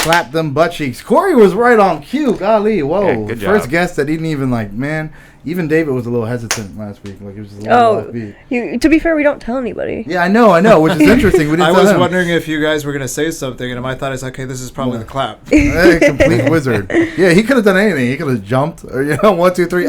Clap them butt cheeks. Cory was right on cue. Golly, whoa. Yeah, good First job. guest that didn't even man. Even David was a little hesitant last week. Like, it was just a little offbeat. To be fair, we don't tell anybody. Yeah, I know, which is interesting. We didn't I tell was him. wondering if you guys were going to say something, and I thought it's okay, this is probably the clap. Hey, complete wizard. Yeah, he could have done anything. He could have jumped, or 1, 2, 3.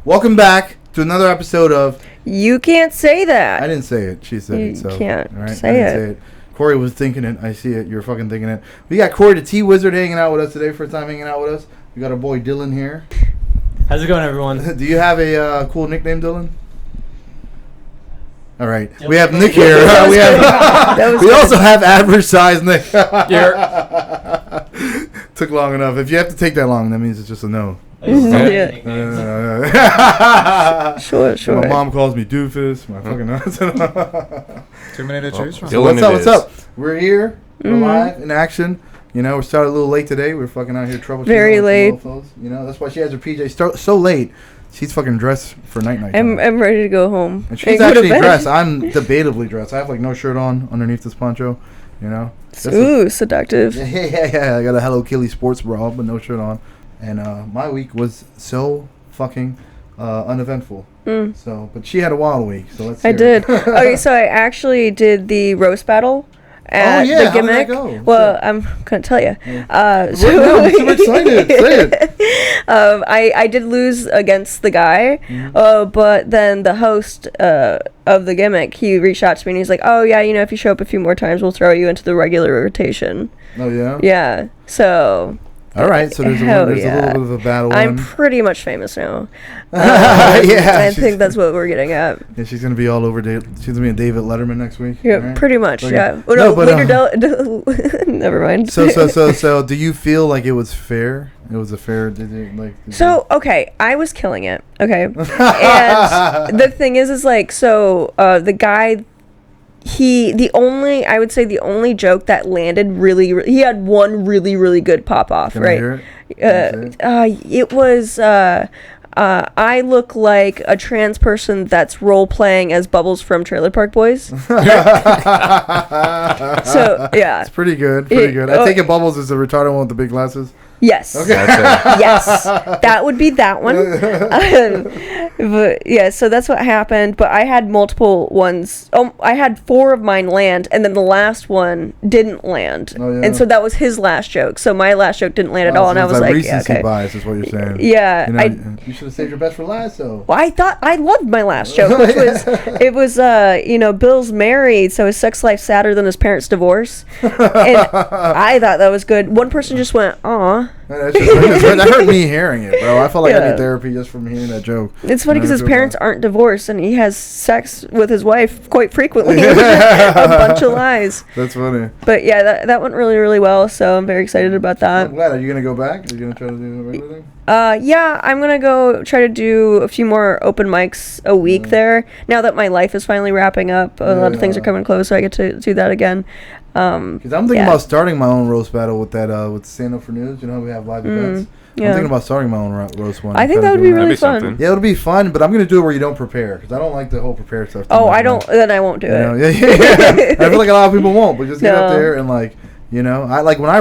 Welcome back to another episode of You Can't Say That. I didn't say it. She said it. You So can't all right, say I didn't say it. Cory was thinking it. I see it. You're fucking thinking it. We got Cory the Tea Wizard hanging out with us today. First time hanging out with us. We got our boy Dylan here. How's it going, everyone? Do you have a cool nickname, Dylan? All right. We have Nick here. We also have average size Nick. Took long enough. If you have to take that long, that means it's just a no. Yeah. Sure. My mom calls me doofus. My fucking Too many to choose from. So what's up? We're here. We're live in action. We started a little late today. We're fucking out here troubleshooting. Very late. That's why she has her PJs so late. She's fucking dressed for night. I'm ready to go home. And she's actually dressed. I'm debatably dressed. I have no shirt on underneath this poncho. Ooh, seductive. Yeah. I got a Hello Kitty sports bra, but no shirt on. And my week was so fucking uneventful. So, but she had a wild week. So let's. I did. Okay, so I actually did the roast battle at the gimmick. How did that go? Well, I'm gonna tell you. I'm super excited. Say it. I did lose against the guy, but then the host of the gimmick, he reached out to me and he's like, "Oh yeah, if you show up a few more times, we'll throw you into the regular rotation." Oh yeah. Yeah. So. All right, so there's a little bit of a battle. I'm pretty much famous now. Yeah, I think that's what we're getting at. Yeah, she's gonna be all over. She's gonna be in David Letterman next week. Yeah, right? pretty much. Okay. Yeah. Never mind. So, do you feel like it was fair? It was a fair. Okay, I was killing it. Okay, and the thing is the guy. The only joke that landed really he had one really good pop off. Can right? I hear it? It was I look like a trans person that's role playing as Bubbles from Trailer Park Boys. So yeah, it's pretty good. I take it Bubbles is the retarded one with the big glasses. Yes. Okay. Yes, that would be that one. But yeah, so that's what happened. But I had multiple ones. I had 4 of mine land, and then the last one didn't land. Oh, yeah. And so that was his last joke. So my last joke didn't land at all, and I was like, recency okay. bias is what you're saying. Yeah, you should have saved your best for last. So. Well, I loved my last joke, which was Bill's married, so his sex life's sadder than his parents' divorce, and I thought that was good. One person just went, "Aw." That hurt me hearing it, bro. I felt like I need therapy just from hearing that joke. It's funny because his parents aren't divorced, and he has sex with his wife quite frequently. It was just a bunch of lies. That's funny. But yeah, that went really, really well, so I'm very excited about that. I'm glad. Are you going to go back? Are you going to try to do the regular thing? Yeah, I'm going to go try to do a few more open mics a week there. Now that my life is finally wrapping up, a lot of things are coming close, so I get to do that again. Because I'm thinking about starting my own roast battle with that with Stand Up for News. We have live events. Yeah. I'm thinking about starting my own roast one. I think that would be really fun. Yeah, it'll be fun, but I'm going to do it where you don't prepare because I don't like the whole prepare stuff. Oh, I don't. Then I won't do it. Yeah. I feel like a lot of people won't, but just get up there and I when I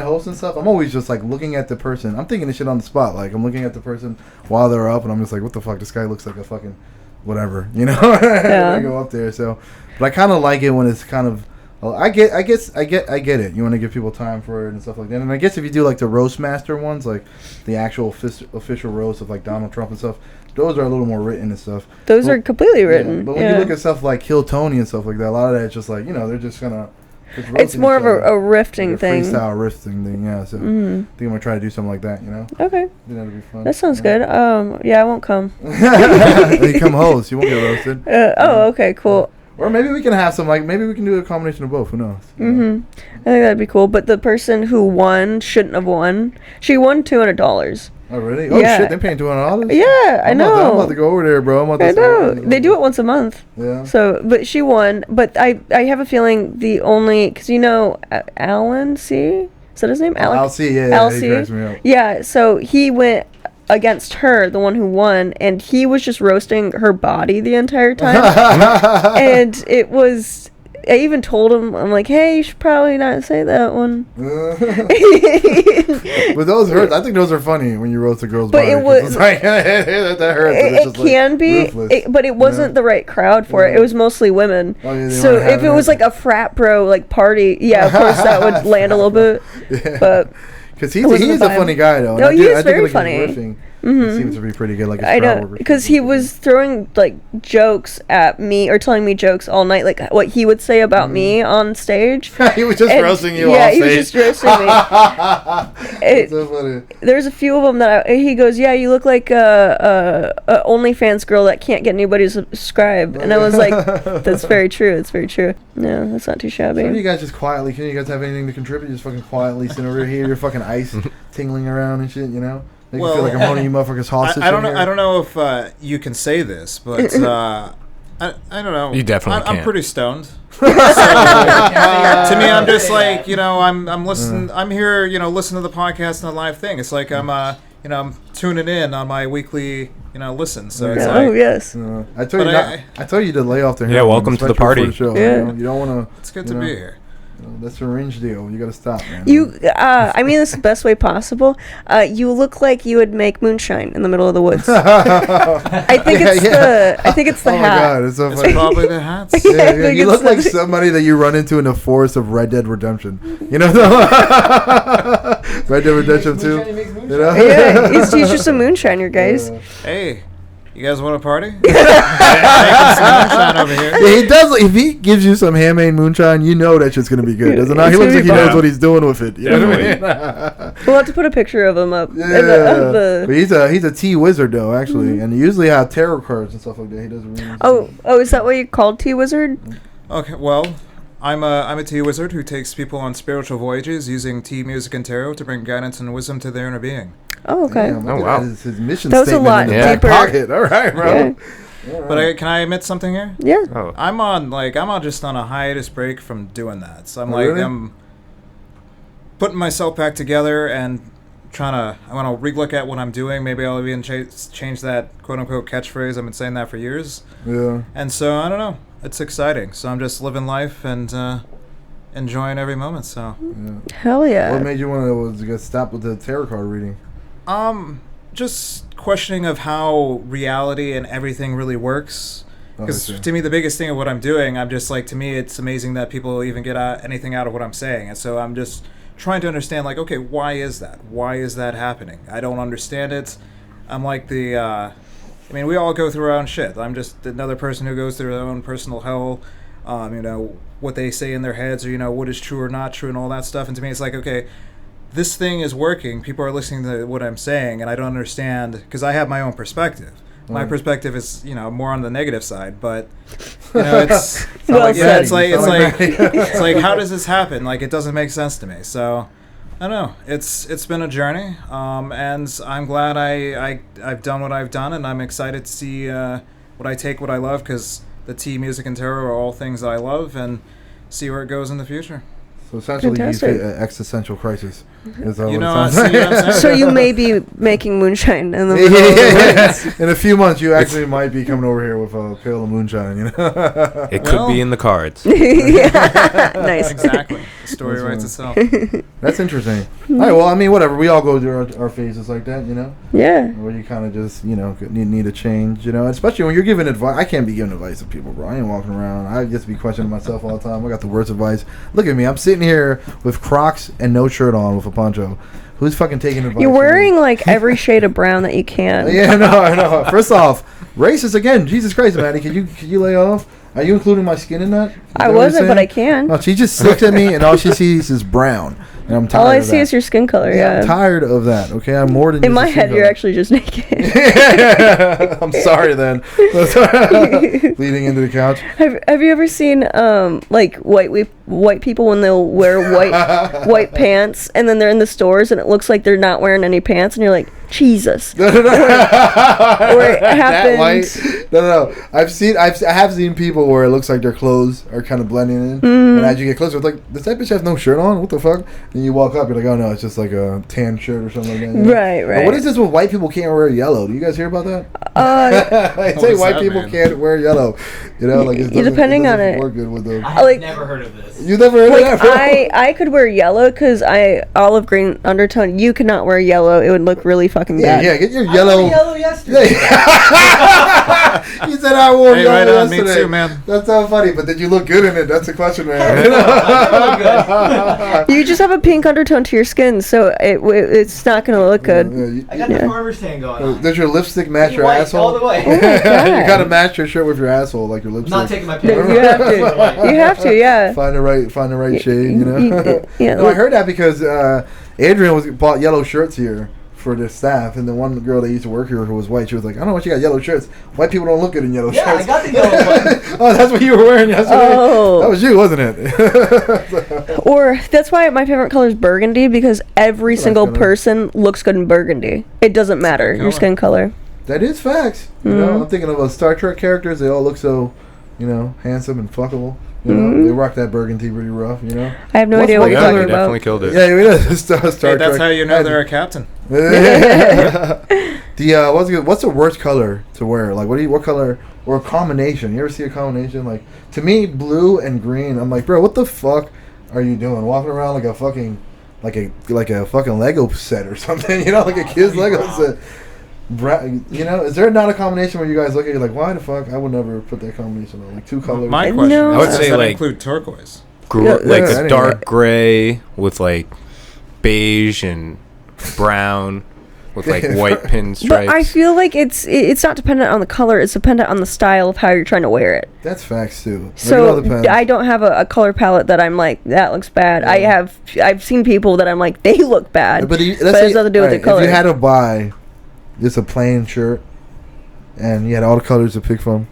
host and stuff, I'm always just looking at the person. I'm thinking this shit on the spot. I'm looking at the person while they're up, and I'm just like, what the fuck? This guy looks like a fucking whatever, I go up there. So, but I kind of like it when it's kind of. I get it. You want to give people time for it and stuff like that. And I guess if you do the roast master ones, the actual official roast of Donald Trump and stuff, those are a little more written and stuff. Those are completely written. Yeah. But when you look at stuff like Kill Tony and stuff like that, a lot of that is just they're just gonna. It's more of a rifting thing. Freestyle rifting thing, yeah. So I think I'm gonna try to do something like that, Okay. I think that'd be fun. That sounds good. Yeah, I won't come. You come host, you won't get roasted. Okay, cool. Or maybe we can have some maybe we can do a combination of both. Who knows? I think that'd be cool. But the person who won shouldn't have won. She won $200. Oh really? Oh shit! They're paying $200. Yeah, I know. I'm about to go over there, bro. I know. They do it once a month. Yeah. So, but she won. But I have a feeling because Alan C. Is that his name? Al C. Yeah. Al He C. cracks me up. Yeah. So he went against her, the one who won, and he was just roasting her body the entire time. And it was I even told him, I'm like, hey, you should probably not say that one. But those hurt. I think those are funny when you roast a girl's But body. it was That hurts. It can be, but it wasn't the right crowd for it. It was mostly women. Oh, yeah, so if it was like a frat bro like party, yeah, of course that would land a little bit. Yeah. But because he's a funny guy though. No, he is very funny. He seems to be pretty good. Like I know, because he was throwing like jokes at me or telling me jokes all night, like what he would say about me on stage. He was just roasting you. Yeah, off he was stage. just roasting me. So funny. There's a few of them that he goes, yeah, you look like a OnlyFans girl that can't get anybody to subscribe, and I was like, that's very true. It's very true. No, that's not too shabby. So you guys just quietly, can you guys have anything to contribute? Just fucking quietly sitting over here, your fucking ice tingling around and shit, you know? Make you feel like I'm holding you motherfuckers hostage. I don't know. I don't know if you can say this, but I don't know. You definitely I'm can't. pretty stoned. So, to me, I'm just like, I'm listening. I'm here, listening to the podcast and the live thing. It's like I'm tuning in on my weekly, listen. So it's like, oh yes. I told you to lay off the Yeah, welcome to the party. Show, yeah. You don't want to. It's good to be here. That's a range deal. You got to stop, man. I mean this the best way possible. You look like you would make moonshine in the middle of the woods. I think it's the oh hat. my god, it's so It's funny. probably the hats. Yeah, I think you look it's like the- somebody that you run into in the forest of Red Dead Redemption. You know, Red Dead Redemption 2. You know? Yeah, he's just a moonshiner, guys. Hey, you guys want to party? Making some moonshine over here. Yeah, he does. If he gives you some handmade moonshine, you know that shit's gonna be good, doesn't it? He It's looks gonna like he be knows fun. what he's doing with it. You know what I mean? We'll have to put a picture of him up. Yeah, but he's a tea wizard though, actually, and he usually have tarot cards and stuff like that. He does. Readings. Oh, is that what you called Tea Wizard? Okay, well, I'm a tea wizard who takes people on spiritual voyages using tea, music, and tarot to bring guidance and wisdom to their inner being. Oh, okay. Damn, Oh, look at wow. that. His mission That was a statement lot in the Yeah. back deeper. pocket. All right, bro. Yeah. But can I admit something here? Yeah. Oh. I'm just on a hiatus break from doing that. So I'm Really? I'm putting myself back together and I want to relook at what I'm doing. Maybe I'll even change that quote unquote catchphrase. I've been saying that for years. Yeah. And so I don't know. It's exciting. So I'm just living life and enjoying every moment. So Hell yeah. What made you want to get stopped with the tarot card reading? just questioning of how reality and everything really works. Because to me, the biggest thing of what I'm doing, I'm just like, to me, it's amazing that people even get anything out of what I'm saying. And so I'm just trying to understand, like, okay, why is that? Why is that happening? I don't understand it. I'm like we all go through our own shit. I'm just another person who goes through their own personal hell. What they say in their heads, or, what is true or not true and all that stuff. And to me, it's like, okay, this thing is working. People are listening to what I'm saying, and I don't understand, because I have my own perspective. My perspective is, more on the negative side, but it's Well said. it's like how does this happen? Like, it doesn't make sense to me. So I don't know. It's been a journey, and I'm glad I've done what I've done, and I'm excited to see what I love, because the tea, music, and tarot are all things that I love, and see where it goes in the future. So essentially, Fantastic. you fit an existential crisis. Is that You what know, it see sounds what I'm saying? So you may be making moonshine in the middle of the woods. In a few months, you actually might be coming over here with a pail of moonshine. It could be in the cards. Yeah. Nice. Exactly. The story That's writes itself. That's interesting. All right, well, I mean, whatever. We all go through our phases like that, Yeah. where you kind of just, need a change, especially when you're giving advice. I can't be giving advice to people, bro. I ain't walking around. I just be questioning myself all the time. I got the worst advice. Look at me. I'm sitting here with Crocs and no shirt on with a poncho. Who's fucking taking advice? You're from me? wearing like every shade of brown that you can. Yeah, I know. First off, racist again. Jesus Christ, Maddie. Can you lay off? Are you including my skin in that? Is I that what you're wasn't, but I saying? can. No, she just looks at me and all she sees is brown. And I'm tired All I of see that. is your skin color, I'm yeah. tired of that, okay? I'm more than In just my a skin head, you're color. actually just naked. I'm sorry then. Bleeding into the couch. Have you ever seen like white people when they'll wear white pants and then they're in the stores and it looks like they're not wearing any pants and you're like, Jesus. No. Or it That happened. white. No. I have seen people where it looks like their clothes are kind of blending in, Mm. and as you get closer, it's like, does that bitch have no shirt on? What the fuck? And you walk up, you're like, oh no, it's just like a tan shirt or something like that. You know? Right. But what is this with white people can't wear yellow? Do you guys hear about that? I What say does white that people mean? can't wear yellow. You know, like depending on it. Work good with them. I've Like- never heard of this. You never heard Like of that, bro? I could wear yellow because I olive green undertone. You could not wear yellow. It would look really fucking Yeah, bad. yeah, get your I yellow. wore yellow yesterday. You said I wore Hey, yellow right on, me yesterday. too, man. That's so funny, but did you look good in it? That's the question, man. I You just have a pink undertone to your skin, so it's not gonna look good. got the farmer's tan going on. Does your lipstick match your White asshole? all the way. Oh my God. You gotta match your shirt with your asshole, like your I'm lipstick. not taking my You picture. have to. You have to. Yeah. Find the right shade, you know. Yeah. No, I heard that because Adrian bought yellow shirts here for the staff, and the one girl that used to work here who was white, she was like, I don't know why she got yellow shirts. White people don't look good in yellow Yeah, shirts. I got the yellow one. Oh, that's what you were wearing yesterday? Oh. That was you, wasn't it? Or that's why my favorite color is burgundy because every That's single color. person looks good in burgundy. It doesn't matter your color. skin color. That is facts. You know, I'm thinking of those Star Trek characters. They all look so, you know, handsome and fuckable. You know, they rock that burgundy pretty rough. You know. I have no What's idea what white you're Yeah, color? they talking definitely about. killed it. Yeah, we know Star Hey, Trek. that's how you know they're a captain. What's the worst color to wear? Like, what color or a combination? You ever see a combination? Like, to me, blue and green. I'm like, bro, what the fuck are you doing? Walking around like a fucking, like a fucking Lego set or something? You know, like a kid's Lego set. You know, is there not a combination where you guys look at it like, why the fuck? I would never put that combination on. Like two colors. My question No. is, I would does say, that like- include turquoise? Like Yeah, a anyway. dark gray with like beige and brown with like white pinstripes. But I feel like it's not dependent on the color. It's dependent on the style of how you're trying to wear it. That's facts too. Like, it all So depends. I don't have a color palette that I'm like that looks bad. I've seen people that I'm like they look bad, but it has nothing to do with the color. If you had to buy just a plain shirt and you had all the colors to pick from,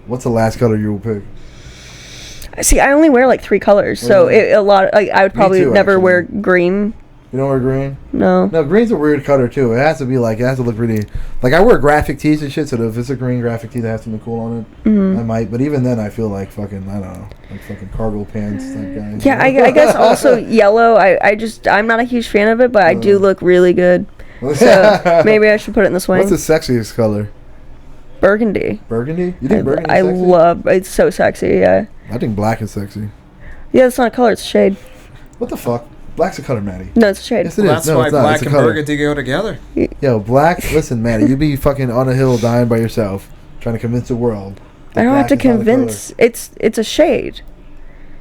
what's the last color you would pick? See, I only wear like 3 colors, so Yeah. I would probably too, never actually. wear green. You don't wear green? No. No, green's a weird color too. It has to be like, it has to look pretty. Like, I wear graphic tees and shit, so if it's a green graphic tee that has something cool on it, Mm-hmm. I might. But even then, I feel like fucking, I don't know, like fucking cargo pants type guy. Yeah, I guess also yellow. I'm not a huge fan of it, but I do look really good. So maybe I should put it in the swing. What's the sexiest color? Burgundy. Burgundy? You think burgundy I sexy? love it's so sexy. Yeah. I think black is sexy. Yeah, it's not a color. It's a shade. What the fuck? Black's a color, Maddie. No, it's a shade. Yes, it Well, is. that's No, why it's not. black It's a and color. burgundy go together. Yo, black. Listen, Maddie, you be fucking on a hill dying by yourself, trying to convince the world. that I don't have black to is not a convince. It's a shade.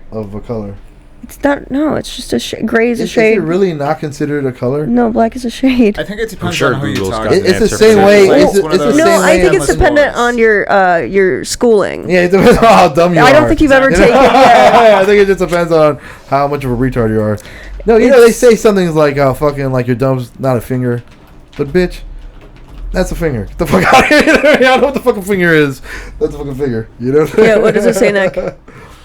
color of a color. It's not. No, it's just a shade. Gray is a Is shade. it really not considered a color? No, black is a shade. I think it depends sure on who you Google's talk got to. an It's the answer same for that. way. Like, It's one of the those- same No, I way think I'm it's a- dependent on your schooling. Yeah, it depends on how dumb you are. I don't think you've ever taken. Yeah, I think it just depends on how much of a retard you are. No, you know they say something like fucking like your thumb's not a finger, but bitch, that's a finger. Get the fuck out of here! I don't know what the fucking finger is. That's a fucking finger. You know? Yeah, what does it say, Nick?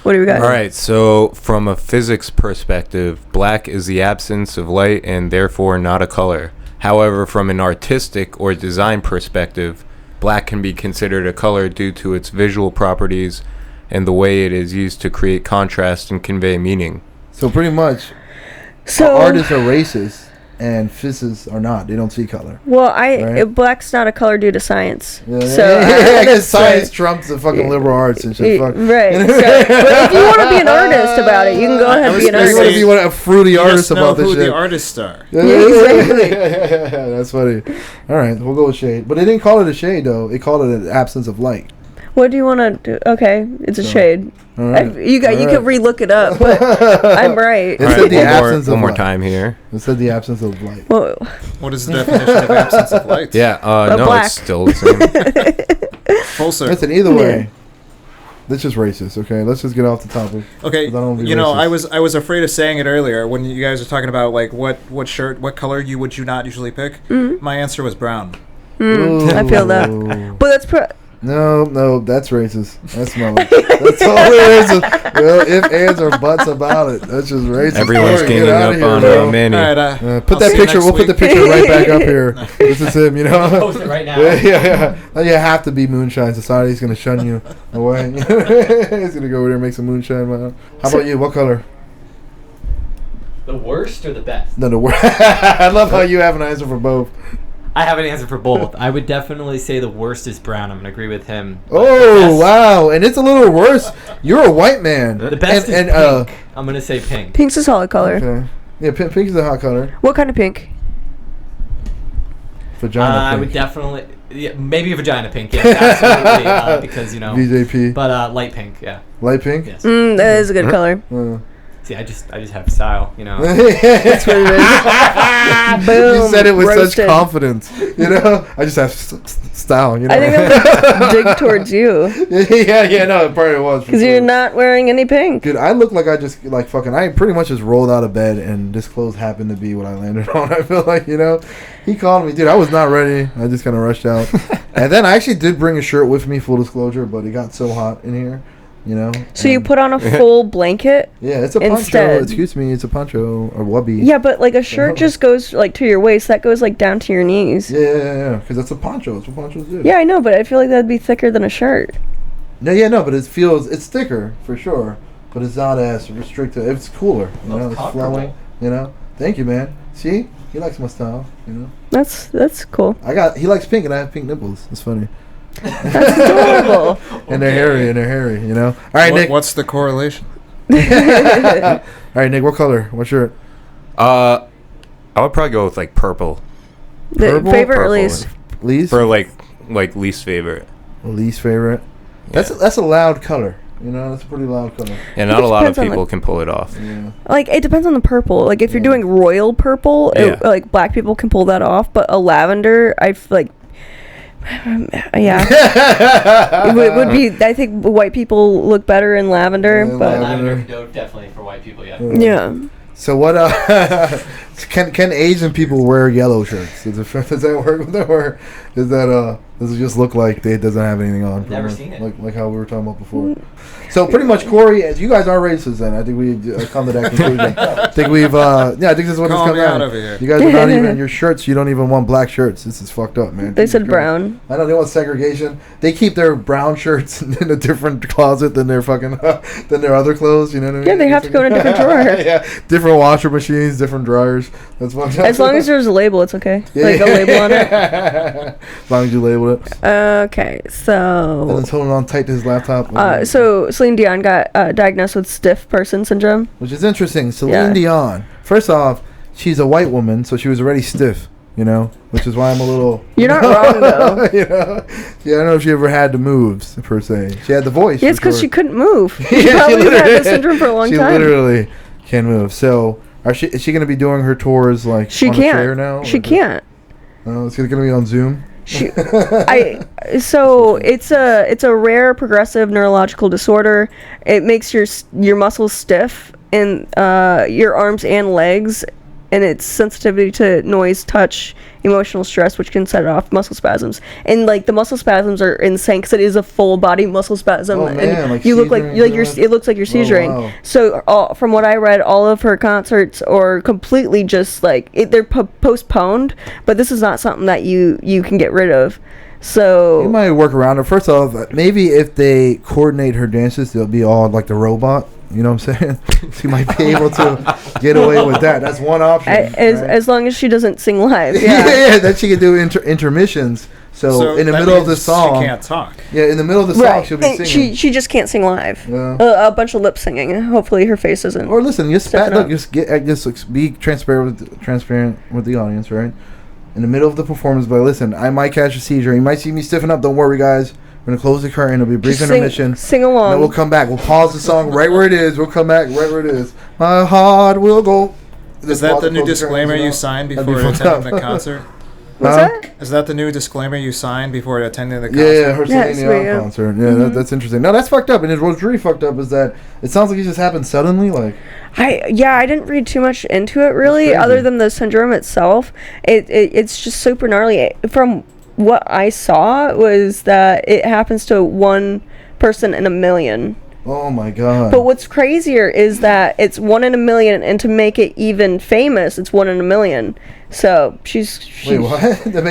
What do we got? All right, so from a physics perspective, black is the absence of light and therefore not a color. However, from an artistic or design perspective, black can be considered a color due to its visual properties and the way it is used to create contrast and convey meaning. So pretty much, So artists are racist and physicists are not. They don't see color. well, Right. black's not a color due to science. Yeah, So I guess so- science trumps the fucking liberal arts and shit. Fuck. Right. So, but if you want to be an artist about it, you can go ahead and was be an gonna You want artist. to be a fruity You artist just know about this who shit. the artists are. Yeah, exactly. That's funny. All right, we'll go with shade. But they didn't call it a shade, though. It called it an absence of light. What do you want to do? Okay, it's a shade. All right. You All can right. relook it up, but I'm right. It All said right, the absence of one more light. time here. It said the absence of light. Well, What is the definition of absence of light? Yeah, no, black. it's still the same. Full circle. Listen, either way, that's just racist, okay? Let's just get off the topic. Okay, 'Cause I don't wanna be you know, racist. I was afraid of saying it earlier when you guys were talking about like what color would you not usually pick. My answer was brown. I feel that. Ooh. But No, that's racist. That's my That's totally racist. Well, if, ands, or buts about it. That's just racist. Everyone's Corey, ganging get up outta on here, bro. Manny. All right, Put I'll that see you picture. next We'll put the week. picture right back up here. This is him. You know. Post it right now. Yeah. Now you have to be moonshine. Society's gonna shun you away. He's gonna go over there and make some moonshine. Man. How about you? What color? The worst or the best? No, the worst. I love how you have an answer for both. I have an answer for both. I would definitely say the worst is brown. I'm gonna agree with him. But the Oh best- wow! And it's a little worse. You're a white man. The best and, is pink. I'm gonna say pink. Pink's a solid color. Okay. Yeah, pink is a hot color. What kind of pink? Vagina I pink. would definitely, maybe a vagina pink. Yes, absolutely. Because VJP. But light pink. Yeah. Light pink. Yes. That is a good color. See, I just have style. That's what it is. Boom. You said it with roasted. such confidence. You know, I just have style. You know. I think that was a dig towards you yeah. No, it probably was. because you're not wearing any pink. Dude, I look like I just I pretty much just rolled out of bed and this clothes happened to be what I landed on. I feel like, he called me, dude. I was not ready. I just kind of rushed out, and then I actually did bring a shirt with me, full disclosure, but it got so hot in here, So you and- put on a full blanket? Yeah, it's a poncho. instead. Excuse me, it's a poncho or wubby. Yeah, but like a shirt just goes like to your waist. That goes like down to your knees. Yeah. Because that's a poncho. That's what ponchos do. Yeah, I know, but I feel like that'd be thicker than a shirt. No, but it's thicker for sure, but it's not as restricted. It's cooler, Looks it's flowing, Thank you, man. See, he likes my style, That's cool. He likes pink, and I have pink nipples. It's funny, That's adorable. and they're hairy, All right, Nick. What's the correlation? All right, Nick. What color? What shirt? I would probably go with like purple The Purple? favorite Purple. release. Least for like least favorite. least favorite. That's a loud color. That's a pretty loud color. And not It a lot of depends on people can pull it off. Yeah. Like it depends on the purple. Like if you're doing royal purple, Yeah. like black people can pull that off. But a lavender, I feel like, yeah, it would be. I think white people look better in lavender. Yeah, But lavender. Definitely for white people. Yeah. yeah, So what? Can Asian people wear yellow shirts? Does that work with them, or does it just look like it doesn't have anything on? pretty Never much? seen it. Like how we were talking about before. So pretty much, Corey, as you guys are racist, then I think we come to that conclusion. I think we've I think this is what Call this me comes out out. over here. You guys are not even your shirts. You don't even want black shirts. This is fucked up, man. they Jesus said Christ. brown. I know they want segregation. They keep their brown shirts in a different closet than their fucking than their other clothes. You know what I mean? Yeah, they have to go in a different drawer. Yeah, different washer machines, different dryers. That's what. As long as there's a label, it's okay. Like a label on it. As long as you label it. Okay, And so it's holding on tight to his laptop. so Celine Dion got diagnosed with stiff person syndrome. Which is interesting. Celine Yeah. Dion. First off, she's a white woman, so she was already stiff. Which is why I'm a little. You're not wrong though. Yeah, I don't know if she ever had the moves per se. She had the voice. Yeah, it's for because sure. she couldn't move. She Yeah, she probably had literally- this syndrome for a long she time. literally can't move. So, is she going to be doing her tours like She on a chair can't. now? She or- can't. Oh, it's going to be on Zoom. So it's a rare progressive neurological disorder. It makes your muscles stiff in your arms and legs, and it's sensitivity to noise, touch, emotional stress, which can set off muscle spasms. And like the muscle spasms are insane because it is a full body muscle spasm, Oh, man, and like you look like seizuring you're. and all It looks like you're seizuring. wow. So from what I read, all of her concerts are completely just like they're postponed. But this is not something that you can get rid of. So You might work around it. First off, maybe if they coordinate her dances, they'll be all like the robot. You know what I'm saying? She might be able to get away with that. That's one option. as long as she doesn't sing live. Yeah, Yeah. that she can do intermissions. So in the that middle of the means song, she can't talk. yeah, in the middle of the song, Right. she'll be And singing. she just can't sing live. Yeah. A bunch of lip singing. Hopefully her face isn't. Or listen, just Stepping up. just be transparent with the audience, right? In the middle of the performance, but listen, I might catch a seizure. You might see me stiffen up. Don't worry, guys. We're gonna close the curtain. It'll be a brief Just intermission. Sing And along. then we'll come back. We'll pause the song right where it is. We'll come back right where it is. My heart will go. Is that the new Close disclaimer curtains, you know? signed That'd before be fucked attending up. the concert? What's Huh? that? Is that the new disclaimer you signed before attending the concert? Yeah, her Yes, Celine Dion yeah. concert. Yeah, that's interesting. No, that's fucked up. And what's really fucked up is that it sounds like it just happened suddenly. Like, I didn't read too much into it really, crazy. other than the syndrome itself. It's just super gnarly. From what I saw was that it happens to one person in a million. Oh my god. But what's crazier is that it's 1 in a million, and to make it even famous, it's 1 in a million. So she's Wait, what? to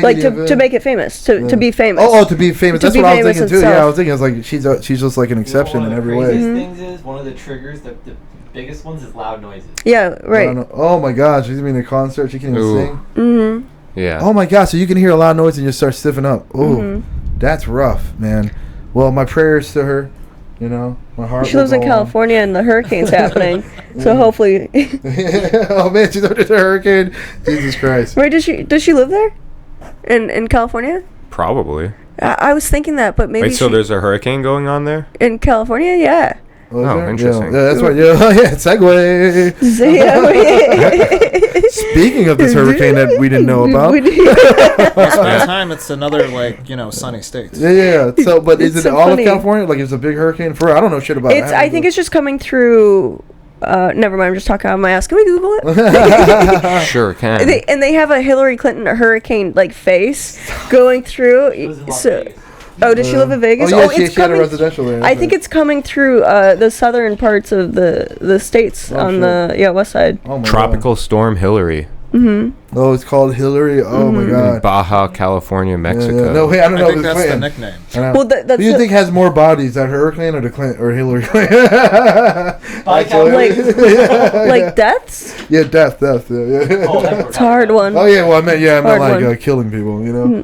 make it famous, to be famous. Oh, to be famous. To That's be what I was famous thinking too. itself. Yeah, I was thinking, I was like, she's just like an exception in every way. One of the craziest things is, one of the triggers, the biggest ones is loud noises. Yeah, right. Oh my god, she's gonna be in a concert. She can't even sing. Mm-hmm. Yeah. Oh my god, so you can hear a loud noise and you start stiffing up. Oh, that's rough, man. Well, my prayers to her. You know, my heart. She lives in California and the hurricane's happening, so hopefully. Oh man, she's under the hurricane. Jesus Christ. Right? Does she live there, in California? Probably. I was thinking that, but maybe. Wait, so there's a hurricane going on there? In California, yeah. Oh, interesting. Yeah, that's right. Yeah, segue. Speaking of this hurricane that we didn't know about. Most of the time, it's another sunny state. Yeah. So, but is it so all funny. of California? Like, it's a big hurricane? I don't know shit about it. I think it's just coming through. Never mind. I'm just talking out of my ass. Can we Google it? Sure can. They have a Hillary Clinton hurricane like face going through. Oh, did she live in Vegas? Oh, yeah, it's she had a coming. residential there. I think it's coming through the southern parts of the states on the west side. Oh my Tropical Storm Hillary. Mm-hmm. Oh, it's called Hillary. Oh my god. In Baja California, Mexico. Yeah. No, wait, I don't know. I think that's the nickname. Well, that's who do you think has more bodies, that hurricane or the Clinton or Hillary Clinton? like deaths? Yeah, death. Yeah. It's a hard one. Oh yeah, well I meant Hard like killing people, you know.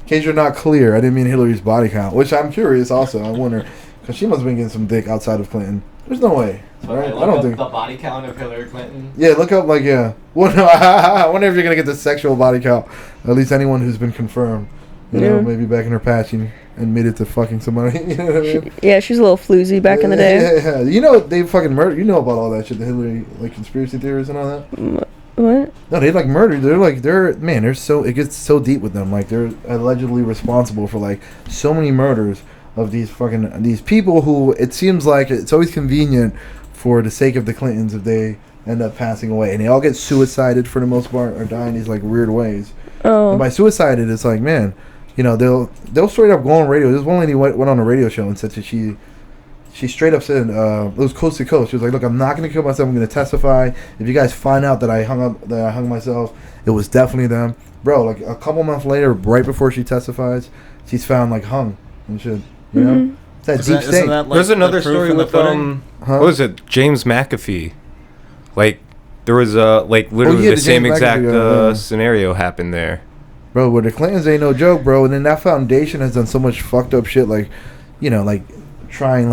In case you're not clear, I didn't mean Hillary's body count, which I'm curious also. I wonder, because she must have been getting some dick outside of Clinton. There's no way. Right? I don't think the body count of Hillary Clinton. Yeah, look up Well, no, I wonder if you're gonna get the sexual body count. At least anyone who's been confirmed. You know, maybe back in her past she admitted to fucking somebody. You know what I mean? Yeah, she's a little floozy back in the day. Yeah. You know they fucking murdered. You know about all that shit, the Hillary conspiracy theories and all that. What? No, they murdered. They're so, it gets so deep with them. Like, they're allegedly responsible for like so many murders of these people who it seems like it's always convenient for the sake of the Clintons if they end up passing away, and they all get suicided for the most part or die in these like weird ways. Oh. And by suicided, it's like, man, they'll straight up go on radio. This one lady went on a radio show and said that she straight up said, it was coast to coast. She was like, look, I'm not going to kill myself. I'm going to testify. If you guys find out that I hung myself, it was definitely them. Bro, like a couple months later, right before she testifies, she's found like hung and shit. You know? It's that deep state. There's another story with, what was it? James McAfee. Like, there was literally the same exact scenario happened there. Bro, with the Clintons ain't no joke, bro. And then that foundation has done so much fucked up shit, like, trying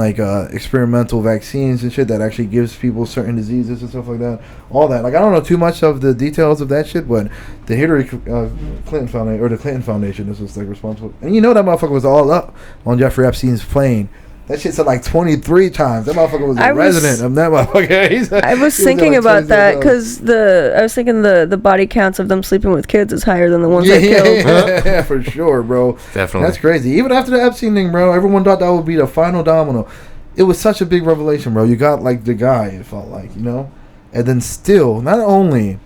experimental vaccines and shit that actually gives people certain diseases and stuff like that. All that. Like, I don't know too much of the details of that shit, but the Hillary Clinton Foundation, or the Clinton Foundation, this was responsible. And that motherfucker was all up on Jeffrey Epstein's plane. That shit said 23 times. That motherfucker was a resident of that motherfucker. I was thinking about that because I was thinking the body counts of them sleeping with kids is higher than the ones they killed. Yeah, for sure, bro. Definitely. That's crazy. Even after the Epstein thing, bro, everyone thought that would be the final domino. It was such a big revelation, bro. You got the guy, it felt like, and then still, not only.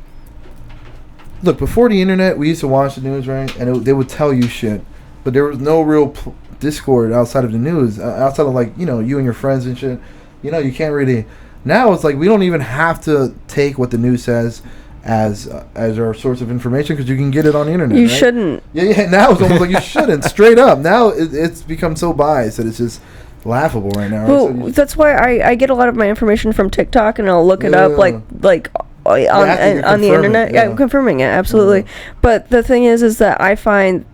Look, before the internet, we used to watch the news, right? And they would tell you shit, but there was no real discord outside of the news, outside of you and your friends and shit. You can't really. Now it's like we don't even have to take what the news says as our source of information because you can get it on the internet. You right? shouldn't. Yeah. Now it's almost like you shouldn't. Straight up. Now it's become so biased that it's just laughable right now. Well, right? So that's why I get a lot of my information from TikTok, and I'll look it up on the internet. Yeah, I'm confirming it, absolutely. But the thing is that I find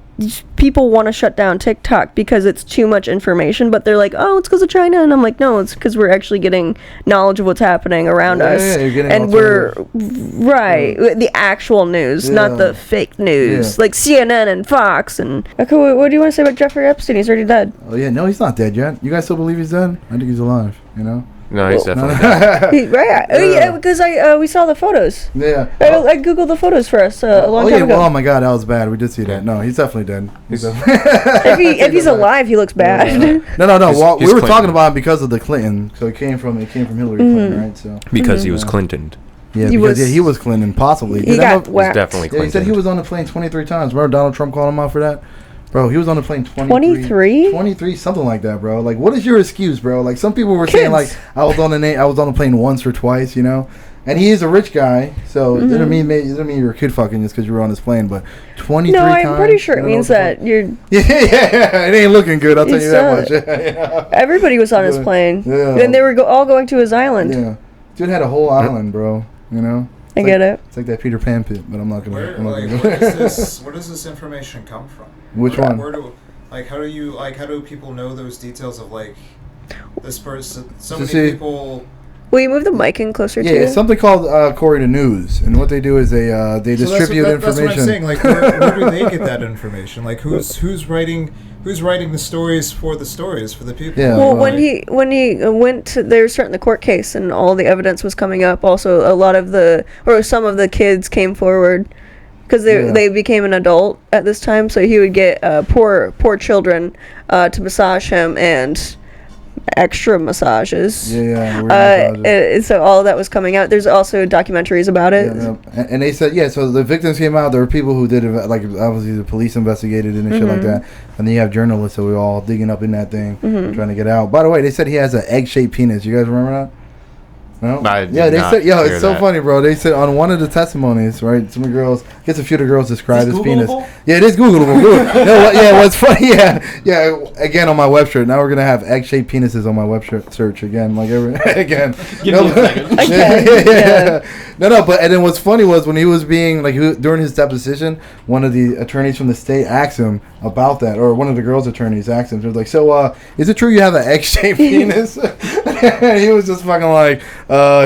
people want to shut down TikTok because it's too much information, but they're like, oh, it's because of China, and I'm like, no, it's because we're actually getting knowledge of what's happening around us, and we're the actual news, not the fake news, like CNN and Fox. And okay, what do you want to say about Jeffrey Epstein? He's already dead. Oh yeah, no, he's not dead yet. You guys still believe he's dead? I think he's alive. No, he's definitely dead. Right? Yeah, because we saw the photos. Yeah. I googled the photos for us a long time ago. Oh my god, that was bad. We did see that. No, he's definitely dead. If he's alive, he looks bad. No. Well, we were Clinton. talking about him because of the Clinton. So it came from Hillary Clinton, right? So because he was Clintoned. Yeah, He because was- he was Clinton, possibly. He Dude, got He's whacked. definitely yeah, Clinton. he said he was on the plane 23 times. Remember Donald Trump calling him out for that? Bro, he was on the plane 23? 23, something like that, bro. Like, what is your excuse, bro? Like, some people were saying, like, Kids. I was on the plane once or twice, you know? And he is a rich guy, so it doesn't mean you're kid fucking just because you were on this plane, but 23 No, times. I'm pretty sure you it know means what the that you're. Yeah, it ain't looking good, I'll tell You you that said much. Yeah. Everybody was on his Yeah. plane. Yeah. And they were all going to his island. Yeah. Dude had a whole island, bro, you know? I It's get like, it. It's like that Peter Pan pit, but I'm not gonna. Where, I'm not like, gonna where does this information come from? Which Where- one? Where do, like, how do people know those details of, like, this person? So So many see- people. Will you move the mic in closer Yeah, to it's you? something called Cory the News, and what they do is they So distribute that's what I'm information. saying. Like, where do they get that information? Like, who's writing the stories for the people? Yeah. Well, right. when he went to, they were starting the court case and all the evidence was coming up. Also, a lot of some of the kids came forward because Yeah. they became an adult at this time. So he would get poor children to massage him and extra massages. Yeah, weird massages. And so all of that was coming out. There's also documentaries about it. Yeah, yeah. And they said, so the victims came out. There were people who did it, like obviously the police investigated it and shit like that. And then you have journalists, so we're all digging up in that thing, trying to get out. By the way, they said he has an egg-shaped penis. You guys remember that? No? I did Yeah, they not said, hear it's so that. funny, bro. They said on one of the testimonies, right? Some of the girls, I guess a few of the girls described Is his this penis. Googleable? Yeah, it is Googleable. What's funny? Yeah. Again, on my web shirt. Now we're gonna have egg-shaped penises on my web shirt search again, like again. Give me a second. Okay, No. But and then what's funny was when he was being during his deposition, one of the attorneys from the state asked him about that, or one of the girls' attorneys asked him. He was like, "So, is it true you have an egg-shaped penis?" And he was just fucking like,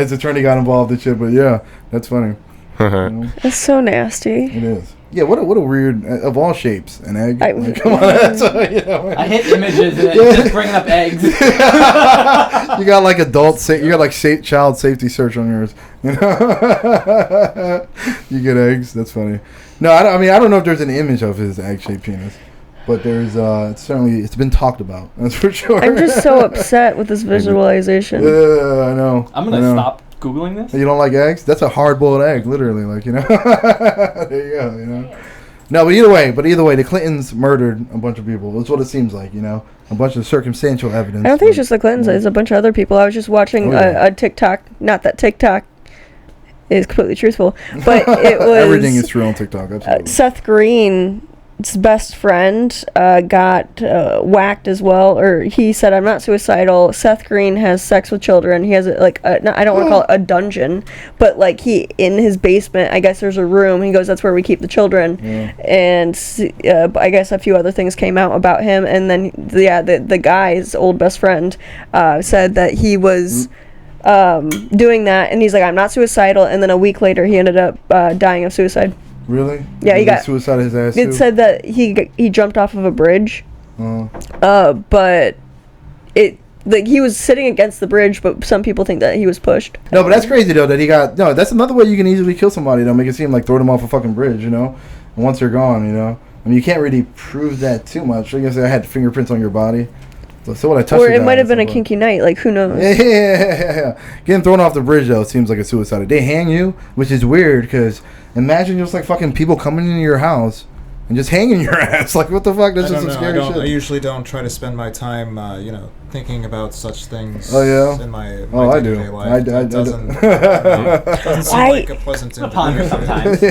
his attorney got involved and shit. But yeah, that's funny. You know? It's so nasty. It is. Yeah, what a weird of all shapes, an egg. I- Like, come on, that's, you know, I hit images and it's just bringing up eggs. you got like you got like child safety search on yours. You know, you get eggs. That's funny. No, I mean I don't know if there's an image of his egg-shaped penis, but there's it's been talked about. That's for sure. I'm just so upset with this visualization. Yeah, I know. I'm I gonna know. stop Googling this. You don't like eggs? That's a hard-boiled egg, literally. Like, you know. There you go. You know. No, but either way, the Clintons murdered a bunch of people. That's what it seems like. You know, a bunch of circumstantial evidence. I don't think it's just the Clintons. There's a bunch of other people. I was just watching Oh, yeah. a TikTok. Not that TikTok is completely truthful, but it was Everything is true on TikTok. Absolutely. Seth Green's best friend got whacked as well, or he said, "I'm not suicidal." Seth Green has sex with children. He has I don't want to call it a dungeon, but like he in his basement. I guess there's a room. He goes, "That's where we keep the children." Yeah. And I guess a few other things came out about him, and then the guy's old best friend said that he was doing that, and he's like, "I'm not suicidal," and then a week later he ended up dying of suicide. Really? Yeah, he got suicide his ass. It too? said that he jumped off of a bridge, Uh, but he was sitting against the bridge, but some people think that he was pushed. no, but that's crazy though that he got. No, that's another way you can easily kill somebody. Though, make it seem like throw them off a fucking bridge. You know, and once they're gone, you know. I mean, you can't really prove that too much. I guess I had fingerprints on your body. So what I touched. Or the it guy might have and been a stuff, kinky night. Like, who knows? Yeah. Getting thrown off the bridge though seems like a suicide. They hang you, which is weird because imagine just like fucking people coming into your house and just hanging your ass. Like, what the fuck? That's I just don't some know. scary I shit. usually don't try to spend my time, thinking about such things. Oh, yeah? In my I do. day-to-day life. I That do. doesn't seem I- like a pleasant I'm ponder sometimes.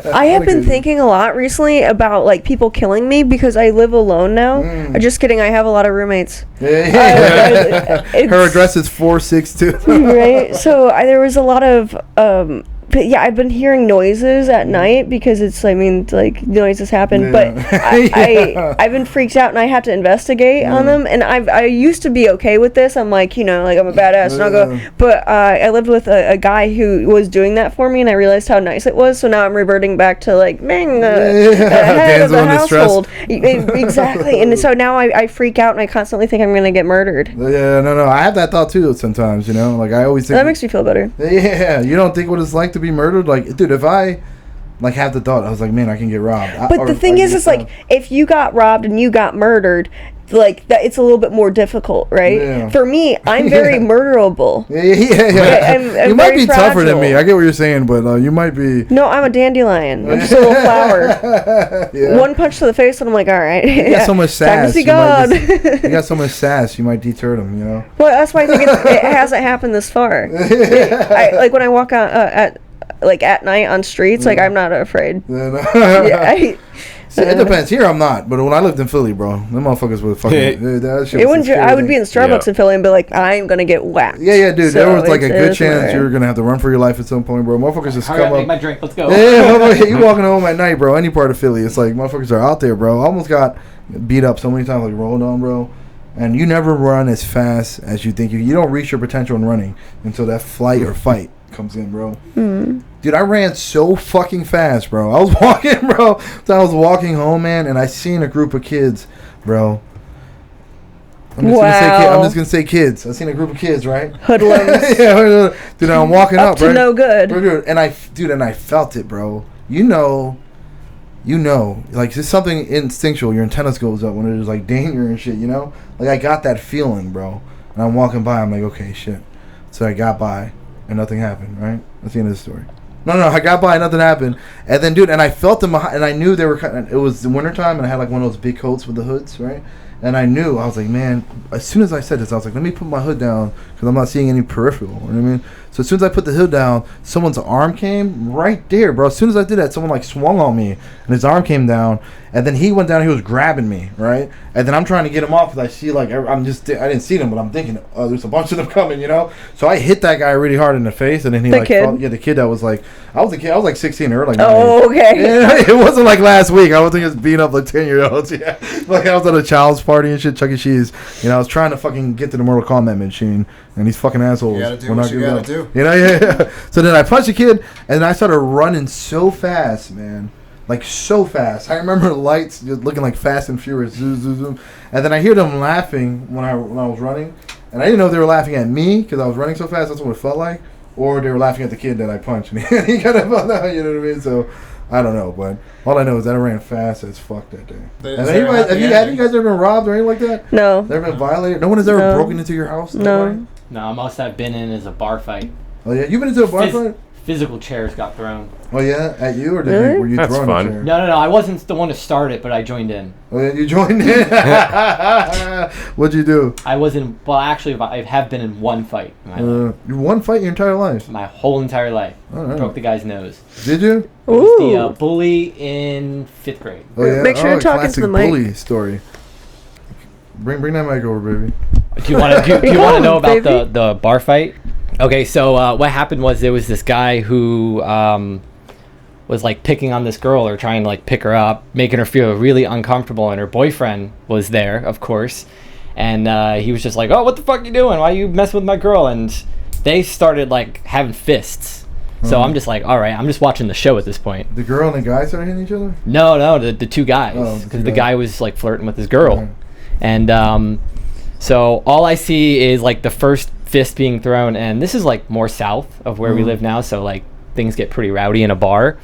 I have been thinking a lot recently about like people killing me because I live alone now. Just kidding. I have a lot of roommates. It's- Her address is 462. right. So there was a lot of but yeah, I've been hearing noises at night because like noises happen. Yeah. But Yeah. I've been freaked out and I have to investigate on them. And I used to be okay with this. I'm like, like I'm a badass and I'll go. Yeah. But I lived with a guy who was doing that for me and I realized how nice it was. So now I'm reverting back to like, man, head of the Damsel in distress. household. Exactly. And so now I freak out and I constantly think I'm going to get murdered. Yeah, no. I have that thought too sometimes, Like, I always think. That makes me feel better. Yeah, you don't think what it's like to be murdered? Like, dude, if I have the thought, I was like, man, I can get robbed. But the thing is, it's like if you got robbed and you got murdered, like that, it's a little bit more difficult, right? Yeah. For me, I'm very murderable. Yeah. I'm You might very be tougher than fragile. me. I get what you're saying, but you might be. No, I'm a dandelion. I'm just a little flower. Yeah. One punch to the face, and I'm like, all right. You got so much sass. Time to see you might God. you got so much sass. You might deter them. You know. Well, that's why I think it hasn't happened this far. Like when I walk out at night on streets, like I'm not afraid. Yeah, See, it depends. Here I'm not, but when I lived in Philly, bro, them motherfuckers would fucking. That shit it was wouldn't. the I would be in scary Starbucks in Philly and be like, I'm gonna get whacked. Yeah, dude. So there was like a good it's chance weird. you were gonna have to run for your life at some point, bro. Motherfuckers just Hurry up, come make up. my drink. Let's go. Yeah, motherfucker, you walking home at night, bro. Any part of Philly, it's like motherfuckers are out there, bro. I almost got beat up so many times, like rolled on, bro. And you never run as fast as you think you don't reach your potential in running until that flight or fight comes in, bro. Dude, I ran so fucking fast, bro. I was walking, bro. So I was walking home, man, and I seen a group of kids, bro. I'm just gonna say kids. I seen a group of kids, right? Hoodlums. Yeah, dude. I'm walking up, to right? no good. Bro, dude, and I felt it, bro. You know, like it's something instinctual. Your antennas goes up when there's like danger and shit. You know, like I got that feeling, bro. And I'm walking by. I'm like, okay, shit. So I got by, and nothing happened. Right? That's the end of the story. No, I got by, nothing happened. And then, dude, and I felt them behind, and I knew they were it was the wintertime, and I had like one of those big coats with the hoods, right? And I knew, I was like, man, as soon as I said this, I was like, let me put my hood down, because I'm not seeing any peripheral, you know what I mean? So as soon as I put the hood down, someone's arm came right there, bro. As soon as I did that, someone like swung on me, and his arm came down, and then he went down, he was grabbing me, right? And then I'm trying to get him off, because I see like, I didn't see them, but I'm thinking, oh, there's a bunch of them coming, you know? So I hit that guy really hard in the face, and then he The kid? the kid that was like, I was a kid, I was like 16 or like Oh, okay. Yeah, it wasn't like last week. I was thinking it's beating up like 10-year-olds. Yeah, like I was at a child's party and shit, Chuck E. Cheese. You know, I was trying to fucking get to the Mortal Kombat machine, and these fucking assholes. You gotta do were what not you giving gotta up. do. You know, yeah. So then I punched the kid, and then I started running so fast, man. Like so fast. I remember the lights just looking like Fast and Furious. Zoom, zoom, zoom. And then I hear them laughing when I was running, and I didn't know if they were laughing at me because I was running so fast. That's what it felt like. Or they were laughing at the kid that I punched, and he kind of felt out, you know what I mean? So, I don't know, but all I know is that I ran fast as fuck that day. Have you guys ever been robbed or anything like that? No. Never been violated? No one has ever broken into your house? No. No, most I've been in is a bar fight. Oh, yeah? You been into a bar fight? Physical chairs got thrown. Oh, yeah? At you? Or Really? were you That's throwing fun. a chair? No, I wasn't the one to start it, but I joined in. Oh, yeah? You joined in? What'd you do? I was in, well, actually, I have been in one fight in my life. You one fight your entire life? My whole entire life. All right. Broke the guy's nose. Did you? It was the Ooh. bully in 5th grade. Oh, yeah? Make sure you're talking classic to the mic. bully story. Bring that mic over, baby. Do you want to know about Baby. the bar fight? Okay, so what happened was there was this guy who was like picking on this girl or trying to like pick her up, making her feel really uncomfortable, and her boyfriend was there, of course, and he was just like, "Oh, what the fuck you doing? Why you messing with my girl?" And they started like having fists. So I'm just like, all right, I'm just watching the show at this point. The girl and the guy started hitting each other? No, the two guys, Oh, the because two the guys. guy was like flirting with his girl, Right. and so all I see is like the first fist being thrown, and this is like more south of where we live now, so like things get pretty rowdy in a bar,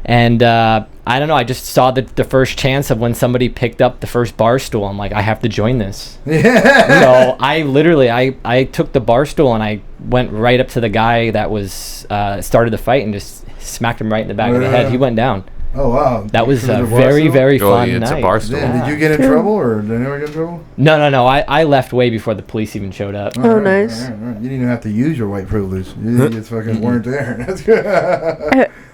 and I don't know, I just saw the first chance of when somebody picked up the first bar stool. I'm like, I have to join this. Yeah. So I literally I took the bar stool and I went right up to the guy that was started the fight and just smacked him right in the back of the head. He went down. Oh, wow. That was You a took the bar very, stool? very Oh, fun it's night. a bar stool. Damn, did you get in trouble, or did anyone get in trouble? No. I left way before the police even showed up. Oh, Alright, nice. alright. You didn't even have to use your white privilege. You just fucking weren't there. That's good.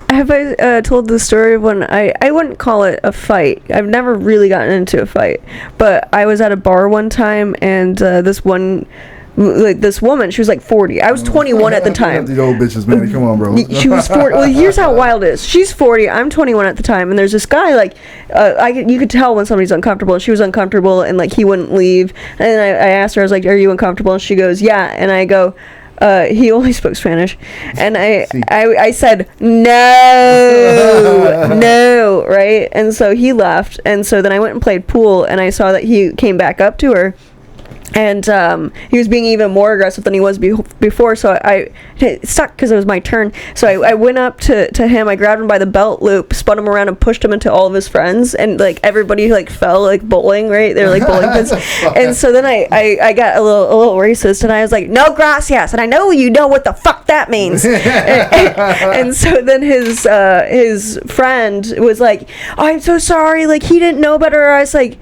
Have I told the story of when I wouldn't call it a fight. I've never really gotten into a fight, but I was at a bar one time, and this woman, she was like 40. I was 21 at the time. These old bitches, man. Come on, bro. She was 40. Well, here's how wild it is. She's 40. I'm 21 at the time, and there's this guy like, you could tell when somebody's uncomfortable. And she was uncomfortable, and like he wouldn't leave. And I asked her, I was like, "Are you uncomfortable?" And she goes, "Yeah." And I go, he only spoke Spanish, and I said no, right? And so he left, and so then I went and played pool, and I saw that he came back up to her. And he was being even more aggressive than he was before, so it stuck because it was my turn. So I went up to him, I grabbed him by the belt loop, spun him around and pushed him into all of his friends, and like everybody like fell like bowling, right? They're like bowling pins. And so then I got a little racist, and I was like, no gracias, and I know you know what the fuck that means. and so then his friend was like, oh, I'm so sorry, like he didn't know better. I said,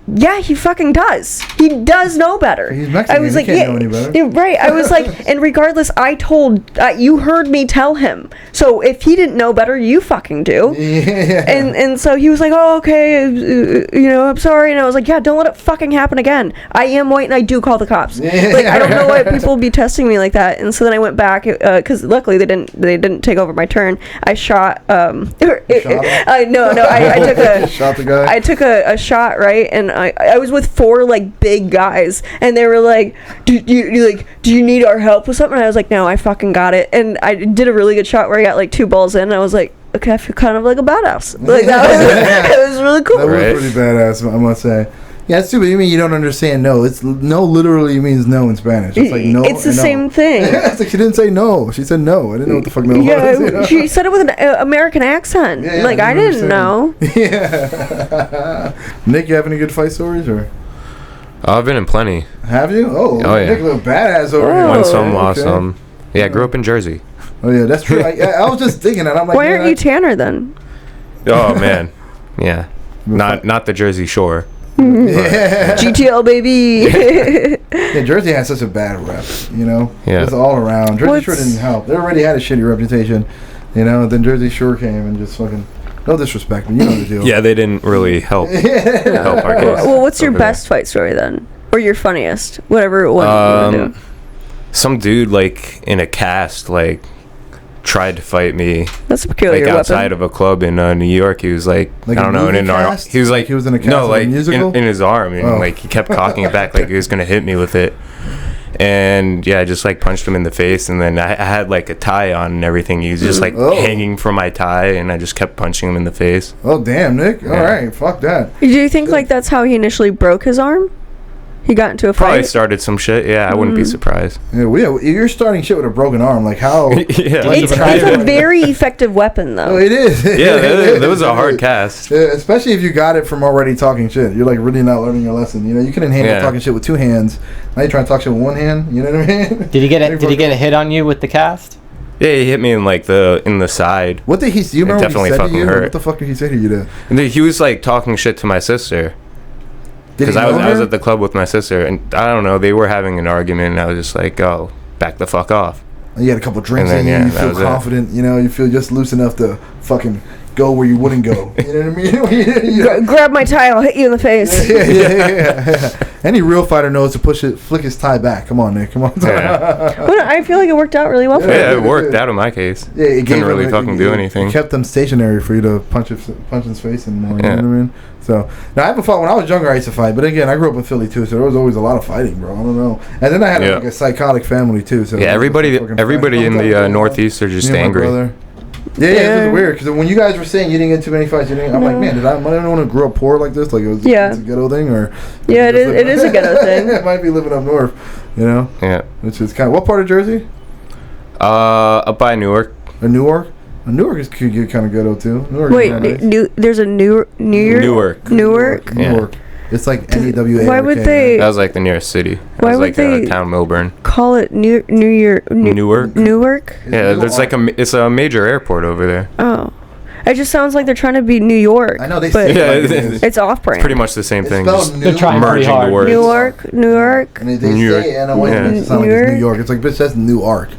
yeah, he fucking does. He does know better. He's Mexican. I was like, he can't know any better. Yeah, right. I was like, and regardless, I told you heard me tell him. So if he didn't know better, you fucking do. Yeah. And so he was like, oh, okay, I'm sorry. And I was like, yeah, don't let it fucking happen again. I am white and I do call the cops. Yeah. Like I don't know why people be testing me like that. And so then I went back because luckily they didn't take over my turn. I shot. I took a shot the guy. I took a shot, right, and I was with 4 like big guys, and they were like, do you need our help with something? And I was like, no, I fucking got it. And I did a really good shot where I got like 2 balls in, and I was like, okay, I feel kind of like a badass. Like that was really cool. That was pretty badass, I must say. Yeah, it's stupid. You mean you don't understand no? It's no literally means no in Spanish. It's like no. It's the same thing. It's like she didn't say no. She said no. I didn't know what the fuck no was. You know? She said it with an American accent. Yeah, like I didn't know. Yeah. Nick, you have any good fight stories or? I've been in plenty. Have you? Oh yeah. Nick, little badass over here. Won some, lost some. Yeah, I grew up in Jersey. Oh yeah, that's true. I was just thinking that. I'm like, why aren't you Tanner then? Oh man, yeah, not the Jersey Shore. Yeah. GTL baby. Yeah, Jersey has such a bad rep, you know. Yeah, it's all around. Jersey Shore didn't help. They already had a shitty reputation, you know. Then Jersey Shore came and just fucking. No disrespect, but you know the deal. Yeah, they didn't really help our case. Well, what's your best fight story then, or your funniest, whatever one you want to do? Some dude like in a cast like tried to fight me. That's a peculiar like outside weapon. of a club in New York. He was like I don't know, in an arm. He was like he was in a cast no, of like a musical? in his arm, and like he kept cocking it back like he was gonna hit me with it. And yeah, I just like punched him in the face, and then I had like a tie on and everything. He was just like hanging from my tie, and I just kept punching him in the face. Oh damn, Nick! All right, fuck that. Do you think like that's how he initially broke his arm? He got into a fight. Probably started some shit. Yeah, I wouldn't be surprised. Yeah, you're starting shit with a broken arm. Like how? Yeah, it's a very effective weapon, though. Oh, it is. Yeah, that was a hard cast. Yeah, especially if you got it from already talking shit. You're like really not learning your lesson. You know, you couldn't handle talking shit with 2 hands. Now you're trying to talk shit with 1 hand. You know what I mean? Did he get a hit on you with the cast? Yeah, he hit me in like the side. What did he? Do you remember definitely what he said to you? hurt. What the fuck did he say to you? Then? And he was like talking shit to my sister. Because I was at the club with my sister, and I don't know, they were having an argument, and I was just like, oh, back the fuck off. You had a couple drinks and then, in you, you feel confident, you know, you feel just loose enough to fucking go where you wouldn't go. You know what I mean? Grab my tie, I'll hit you in the face. Yeah. Any real fighter knows to flick his tie back. Come on, Nick. Come on. Yeah. But I feel like it worked out really well for you. Yeah, it worked out in my case. Yeah, it didn't really fucking do anything. It kept them stationary for you to punch his face and more. You know what I mean? So now I haven't fought. When I was younger, I used to fight. But again, I grew up in Philly too, so there was always a lot of fighting, bro. I don't know. And then I had like a psychotic family too. So yeah, everybody in the Northeast are just angry. Yeah, it was weird because when you guys were saying you didn't get too many fights, I'm like, man, did anyone who grew up poor like this? Like it was it's a ghetto thing, or it is a ghetto thing. It might be living up north, you know. Yeah, which is kind of what part of Jersey? Up by Newark. Newark. Newark is could get kind of ghetto too. Newark there's a Newark. Yeah. It's like NEWA. Why would they? That was like the nearest city. Why would like they town Milburn? Call it Newark. Newark. Yeah, there's like it's a major airport over there. Oh, it just sounds like they're trying to be New York. I know they say it's off-brand. Pretty much the same thing. They're trying merging the words. Newark. And they say it in sound like it's New York. It's like bitch, that's Newark.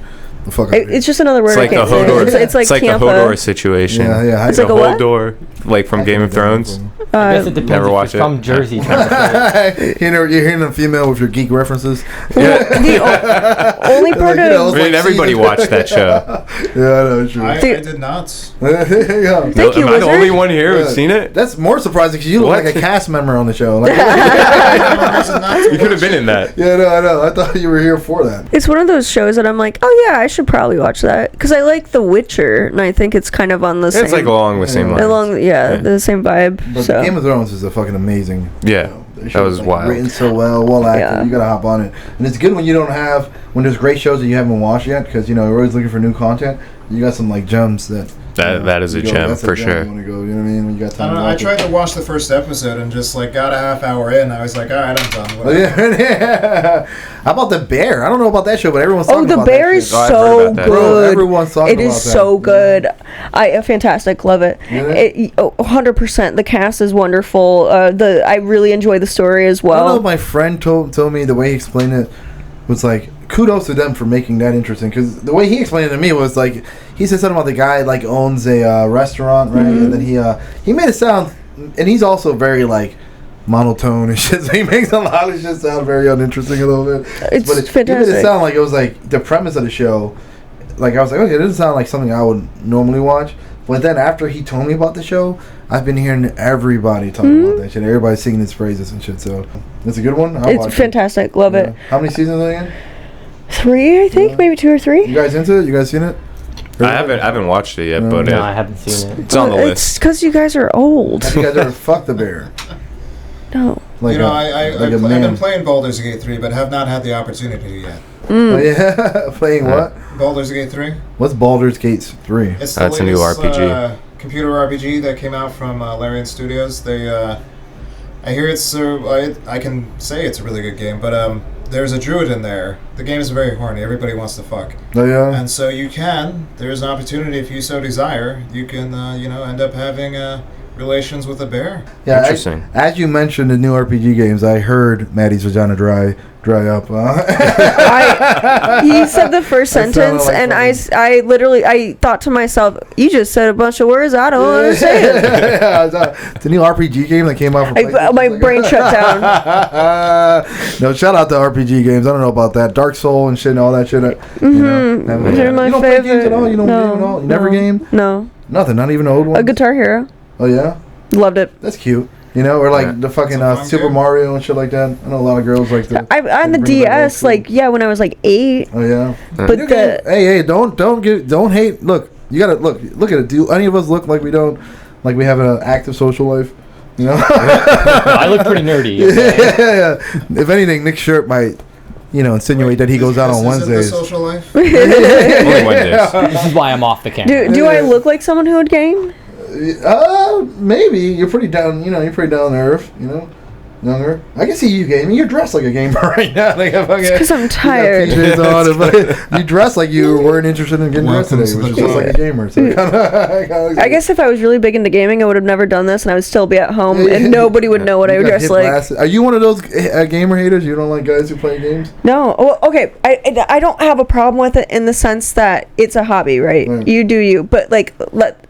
It's just another word. It's like the Hodor. It's like the Hodor situation. Yeah. It's like a Hodor, like from Game of Thrones. I guess it depends. Never if watched you're it. From Jersey. You're hearing a female with your geek references. The only part of everybody watched that show. Yeah, I know. True. I did not. Thank you, Am I the only Wizard. one here who's seen it? That's more surprising because you look like a cast member on the show. Like, you could have been in that. Yeah, no, I know. I thought you were here for that. It's one of those shows that I'm like, oh yeah, I should probably watch that because I like The Witcher, and I think it's kind of on the same. It's like along the same lines. The same vibe. But so. Game of Thrones is a fucking amazing. Yeah. show. That was wild. Written so well acted. Yeah. You gotta hop on it, and it's good when you don't have when there's great shows that you haven't watched yet, because you're always looking for new content. You got some like gems that. That is a gem for sure. You want to go, you know what I mean? When you got time. I don't know. I tried to watch the first episode and just like got a half hour in. I was like, all right, I'm done. Oh, yeah. How about The Bear? I don't know about that show, but everyone's talking about that. The Bear is I've heard so about that. good. Bro, everyone's talking It about is that. so good. Fantastic. Love it. Really? 100%. The cast is wonderful. I really enjoy the story as I don't know well. if my friend told me the way he explained it was like, kudos to them for making that interesting, because the way he explained it to me was like, he said something about the guy like owns a restaurant, right? And then he made it sound, and he's also very like monotone and shit, so he makes a lot of shit sound very uninteresting a little bit. It's He made fantastic. it sound like it was like the premise of the show, like I was like, okay, it doesn't sound like something I would normally watch. But then after he told me about the show, I've been hearing everybody talking about that shit. Everybody's singing its praises and shit, so it's a good one. I'll watch It's fantastic. Love it. How many seasons are they in? 3, I think, maybe 2 or 3. You guys into it? You guys seen it? I haven't watched it yet, but No, I haven't seen it. it's on the It's list. because you guys are old. Have you guys ever fucked a bear? No. Like I've a been man. playing Baldur's Gate 3, but have not had the opportunity yet. Oh, yeah, playing what? Baldur's Gate 3? What's Baldur's Gate 3? It's the That's a new latest, RPG. Computer RPG that came out from Larian Studios. They, I hear it's, I can say it's a really good game, but there's a druid in there. The game is very horny. Everybody wants to fuck. Oh, yeah? And so there's an opportunity if you so desire, you can, end up having relations with a bear. Yeah, Interesting. As you mentioned the new RPG games, I heard Maddie's vagina dry up. He said the first That sounded sentence, like and fucking- I literally thought to myself, you just said a bunch of words I don't understand. It's a new RPG game that came out for PlayStation. My brain shut down. No, shout out to RPG games. I don't know about that. Dark Soul and shit and all that shit. They're my you don't play games favorite. at all? You don't No, game at all? You never no, game? No. Nothing, not even an old one? A Guitar Hero. Oh, yeah? Loved it. That's cute. You know, or like the fucking It's a fun Super game. Mario and shit like that. I know a lot of girls like that. On the bring it back DS, old school. when I was like 8. Oh yeah. But the Hey, don't hate. Look, you gotta look at it. Do any of us look like we have an active social life? You know. I look pretty nerdy. yeah. If anything, Nick's shirt might, insinuate that he goes out on This isn't the Wednesdays. social life? Only Wednesdays. This is why I'm off the camera. do I look like someone who would game? Maybe you're pretty down. You're pretty down to earth. Younger. I can see you gaming. You're dressed like a gamer right now. Like Because I'm tired. You dress like you weren't interested in getting dressed Welcome today, to which is the just like a gamer. So I guess if I was really big into gaming, I would have never done this, and I would still be at home, and nobody would know what I would dress like. Are you one of those gamer haters? You don't like guys who play games? No. Well, okay. I don't have a problem with it in the sense that it's a hobby, right? Right. You do you. But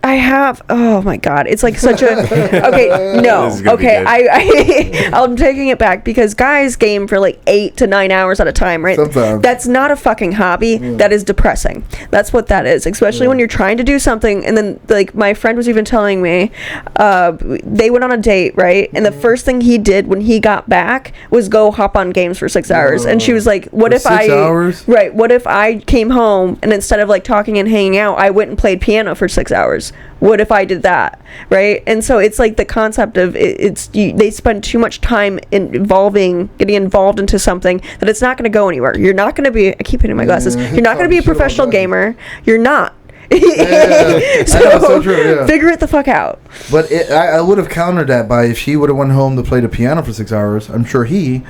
I have. Oh my God! It's like such a. Okay. No. This is gonna be Okay. good. I'm taking it back because guys game for like 8 to 9 hours at a time, right? Sometimes. That's not a fucking hobby. That is depressing. That's what that is. Especially when you're trying to do something, and then like my friend was even telling me, they went on a date, right? And the first thing he did when he got back was go hop on games for 6 hours. And she was like, "What For if 6 hours? Right? What if I came home and instead of like talking and hanging out, I went and played piano for 6 hours? What if I did that?" Right? And so it's like the concept of they spend too much time getting involved into something that it's not going to go anywhere. You're not going to be. I keep hitting my glasses. You're not going to be a professional gamer. You're not. I know, it's so true, yeah. Figure it the fuck out. But I would have countered that by if she would have went home to play the piano for 6 hours. I'm sure he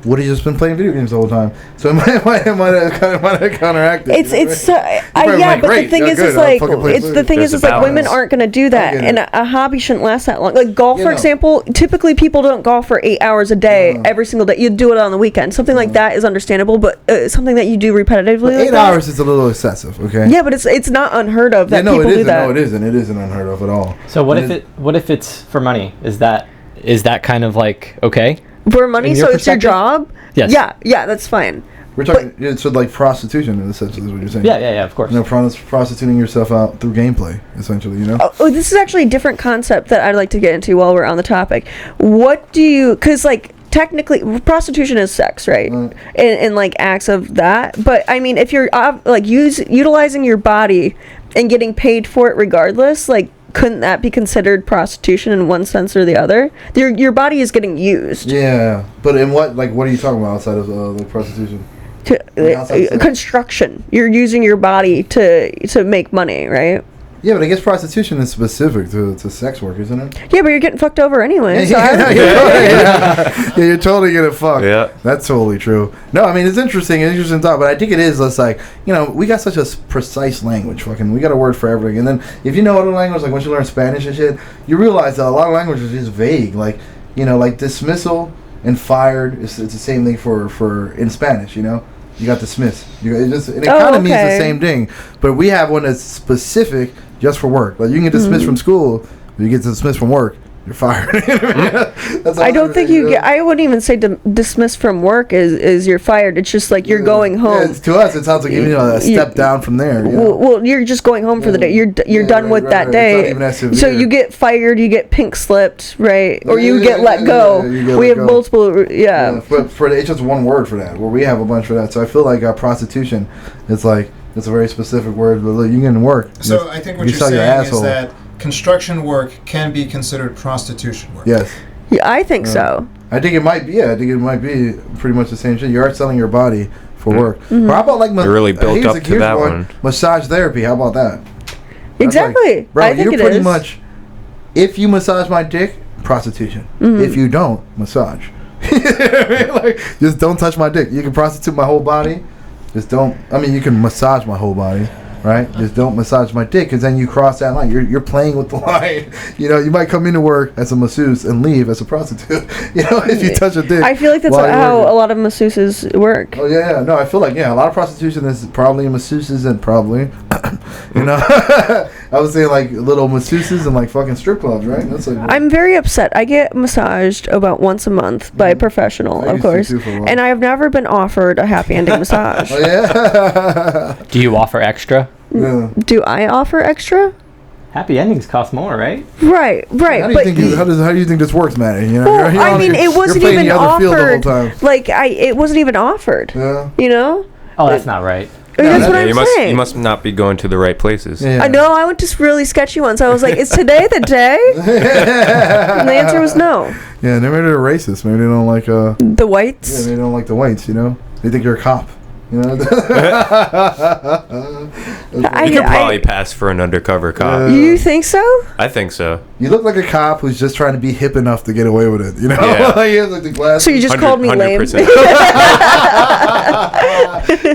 would have just been playing video games the whole time. So it might have counteracted. But "Great, the thing yeah, is, good, it's I'll like fucking play it's the Switch." thing There's is, a it's like women balance. aren't going to do that, get and it. a hobby shouldn't last that long. Like golf, for know. example, typically people don't golf for 8 hours a day every single day. You do it on the weekend. Something like that is understandable, but something that you do repetitively, But like 8 that- hours is a little excessive. Okay. Yeah, but it's not unheard of that people do that. No, it isn't. It isn't unheard of at all. So what if it's for money? Is that kind of like okay? For money, In your so it's your perspective? job. Yes. Yeah, that's fine. We're talking so like prostitution in a sense is what you're saying. Yeah, of course. Prostituting yourself out through gameplay, essentially. Oh, this is actually a different concept that I'd like to get into while we're on the topic. What do you? Because like technically, prostitution is sex, right? And like acts of that. But I mean, if you're utilizing your body and getting paid for it regardless, like couldn't that be considered prostitution in one sense or the other? Your body is getting used. Yeah, but in what are you talking about outside of like prostitution? Construction. You're using your body to make money, right? Yeah, but I guess prostitution is specific to sex work, isn't it? Yeah, but you're getting fucked over anyway. You're totally getting fucked. Yeah, that's totally true. No, I mean it's interesting thought, but I think it is less like we got such a precise language. Fucking, we got a word for everything. And then if you know other language, like once you learn Spanish and shit, you realize that a lot of languages are just vague. Like like dismissal and fired. It's the same thing for in Spanish. You got dismiss. It kind of means the same thing, but we have one that's specific just for work. Like you can get dismissed from school, but you get dismissed from work, you're fired. I don't think you get. I wouldn't even say dismissed from work is you're fired. It's just like you're going home. Yeah, to us, it sounds like a step down from there. Well, you're just going home for the day. You're done with that day. So you get fired, you get pink slipped, right? Or you get let go. We have multiple. Yeah. But it's just one word for that. Where we have a bunch for that. So I feel like prostitution. It's like. It's a very specific word, but you can work. So I think what you're saying is that construction work can be considered prostitution work. Yes. Yeah, I think so. I think it might be. Yeah, I think it might be pretty much the same shit. You are selling your body for work. Mm-hmm. But how about like you really built up to that one? Massage therapy. How about that? Exactly. Like, bro, I think you're pretty much. If you massage my dick, prostitution. Mm-hmm. If you don't, massage. Like, just don't touch my dick. You can prostitute my whole body. Just don't. I mean, you can massage my whole body, right? Just don't massage my dick, because then you cross that line. You're playing with the line. You might come into work as a masseuse and leave as a prostitute. If you touch a dick. I feel like that's how a lot of masseuses work. Oh yeah. No, I feel like a lot of prostitution is probably masseuses and probably, I was saying like little masseuses and like fucking strip clubs, right? That's like. I'm very upset. I get massaged about once a month by a professional, of course, and I have never been offered a happy ending massage. Oh yeah. Do you offer extra? Yeah. Do I offer extra? Happy endings cost more, right? Right. How do you think this works, Maddie? Well, I mean, it wasn't even offered. Like it wasn't even offered. Yeah. Oh, that's not right. That's what I'm saying. You must not be going to the right places. Yeah. I know. I went to really sketchy ones. I was like, "Is today the day?" And the answer was no. Yeah, maybe they're racist. Maybe they don't like the whites. Yeah, they don't like the whites. They think you're a cop. You could probably pass for an undercover cop. You think so? I think so. You look like a cop who's just trying to be hip enough to get away with it. Yeah. He has like the glasses. So you just called me lame. 100%.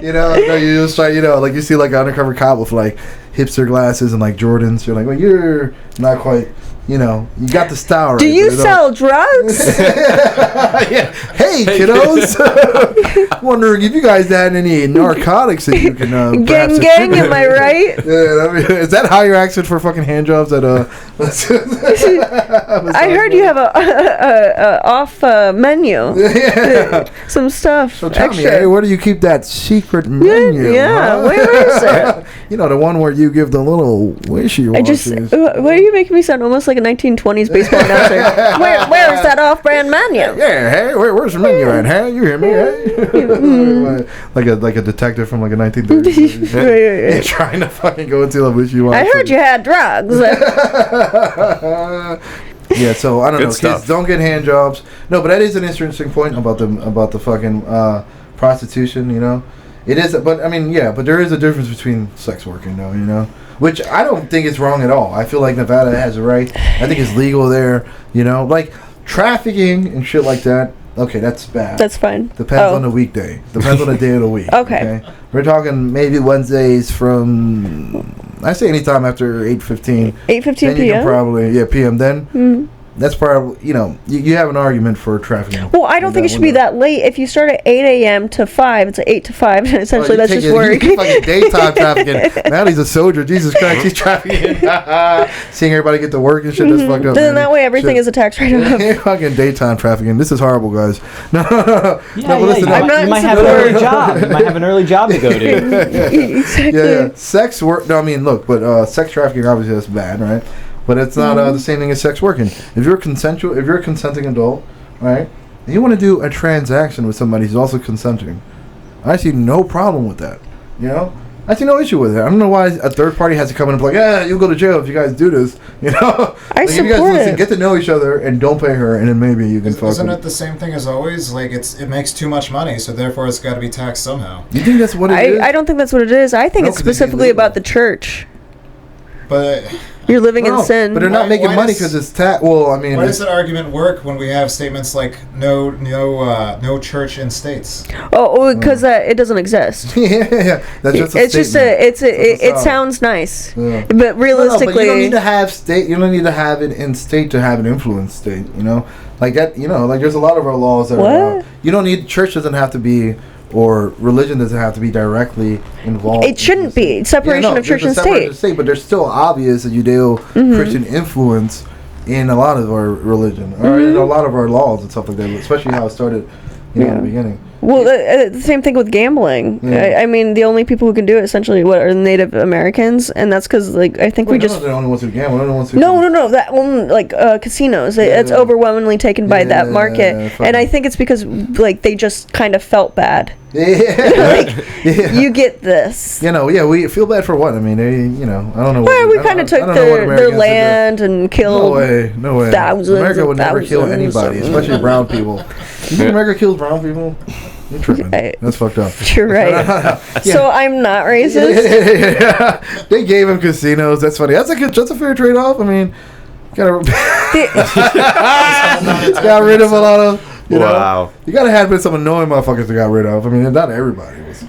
No, you just try. Like you see like an undercover cop with like hipster glasses and like Jordans. You're like, well, you're not quite. You got the style right. Do you sell drugs? Yeah. Hey, kiddos. Wondering if you guys had any narcotics that you can gang, am I right? Yeah, is that higher accent for fucking hand jobs at I heard you have a off menu. Yeah. Some stuff. So tell extra. me, hey, where do you keep that secret menu? Yeah, huh? where is it? The one where you give the little wishy-washies. Why are you making me sound almost like a 1920s baseball announcer? Where's that off-brand menu? Yeah, hey, where's the menu at? Hey, you hear me? Hey? like a detective from like a 1930s. Right. Trying to fucking go into the wishy-washy. I heard you had drugs. Yeah, so I don't know. Stuff. Kids don't get hand jobs. No, but that is an interesting point about the fucking prostitution. It is, but I mean, yeah, but there is a difference between sex working, though. Which I don't think it's wrong at all. I feel like Nevada has a right. I think it's legal there. Like trafficking and shit like that. Okay, that's bad. That's fine. Depends on the weekday. Depends on the day of the week. Okay. We're talking maybe Wednesdays from, I say anytime after 8:15. 8:15 Then you p.m. can probably, PM. Then that's probably, you have an argument for trafficking. Well, I don't think it should be that late. If you start at 8 a.m. to 5, it's 8 to 5. Essentially, that's just work. Fucking daytime trafficking. Maddie's a soldier. Jesus Christ, she's trafficking. Seeing everybody get to work and shit, that's fucked up. Then that way, everything is a tax write-off. Fucking daytime trafficking. This is horrible, guys. No, but listen. You might have an early job. You might have an early job to go to. Exactly. Yeah. Sex work. No, I mean, look, but sex trafficking obviously that's bad, right? But it's not the same thing as sex working. If you're a consenting adult, right, and you want to do a transaction with somebody who's also consenting, I see no problem with that. I see no issue with it. I don't know why a third party has to come in and be like, yeah, you'll go to jail if you guys do this. You know, I like, if you guys support listen, it. get to know each other and don't pay her, and then maybe you can fuck. Isn't with it the same thing as always? Like it makes too much money, so therefore it's got to be taxed somehow. You think that's what it is? I don't think that's what it is. I think No, it's 'cause it's specifically illegal. about the church. But You're living No, in sin. but they're not Why- making why money does- because it's tax. Well, I mean, why does that argument work when we have statements like no church in states? Because it doesn't exist. yeah, that's just a It's just statement. it sound. sounds nice, Yeah. but No, but realistically, you don't need to have state. You don't need to have it in state to have an influence state. You know, like that. You know, like there's a lot of our laws that are. What? You don't need. Church doesn't have to be, or religion doesn't have to be directly involved. it shouldn't be separation of church and state. But there's still obvious Judeo-Christian influence in a lot of our religion, or in a lot of our laws and stuff like that. Especially how it started, in the beginning. Well, the same thing with gambling. Yeah. I mean, the only people who can do it essentially are Native Americans, and that's because I think we Wait, they're just not the only ones who gamble. They're the ones who no that one casinos. It's Yeah. overwhelmingly taken by that Yeah, market, fucking- and I think it's because they just kind of felt bad. Yeah. yeah. You get this. We feel bad for what? I mean, I don't know. Well, we I kind of don't- took I don't know what their Americans did land and No killed. way. thousands America would and never kill thousands anybody, of- especially brown people. You think America kills brown people? You're tripping. That's fucked up. You're right. So I'm not racist. Yeah. They gave him casinos. That's funny. That's a fair trade off. I mean, got rid of a lot of. Wow. You gotta have been some annoying motherfuckers that got rid of. I mean, not everybody was.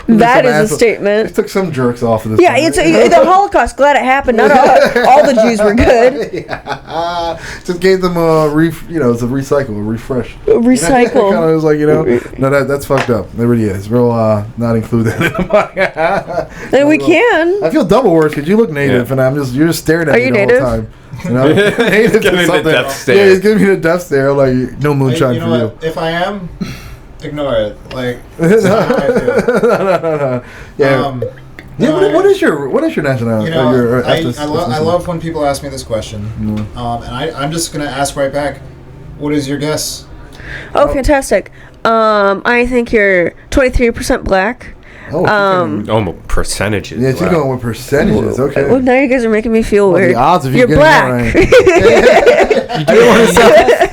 That is a statement. It took some jerks off of this. Yeah, it's the Holocaust. Glad it happened. Not all the Jews were good. Yeah. Just gave them a it's a recycle, a refresh. Recycle. Kind of was like, no, that's fucked up. It really is. We'll not include that in the podcast. And we can. I feel double worse because you look native, and you're just staring at Are me you the native? whole time. Native Give me is the something. death stare. Yeah, he's giving me the death stare. Like no moonshine You know for you. what? If I am, ignore it. Like that's not how I feel. No. Yeah. What is your nationality? Your I ethnicity? love when people ask me this question, and I'm just gonna ask right back. What is your guess? Oh, fantastic. I think you're 23% black. Percentages. Yeah, you're going with percentages. Okay. Well, now you guys are making me feel Well, the weird. odds of you You're getting black. that right.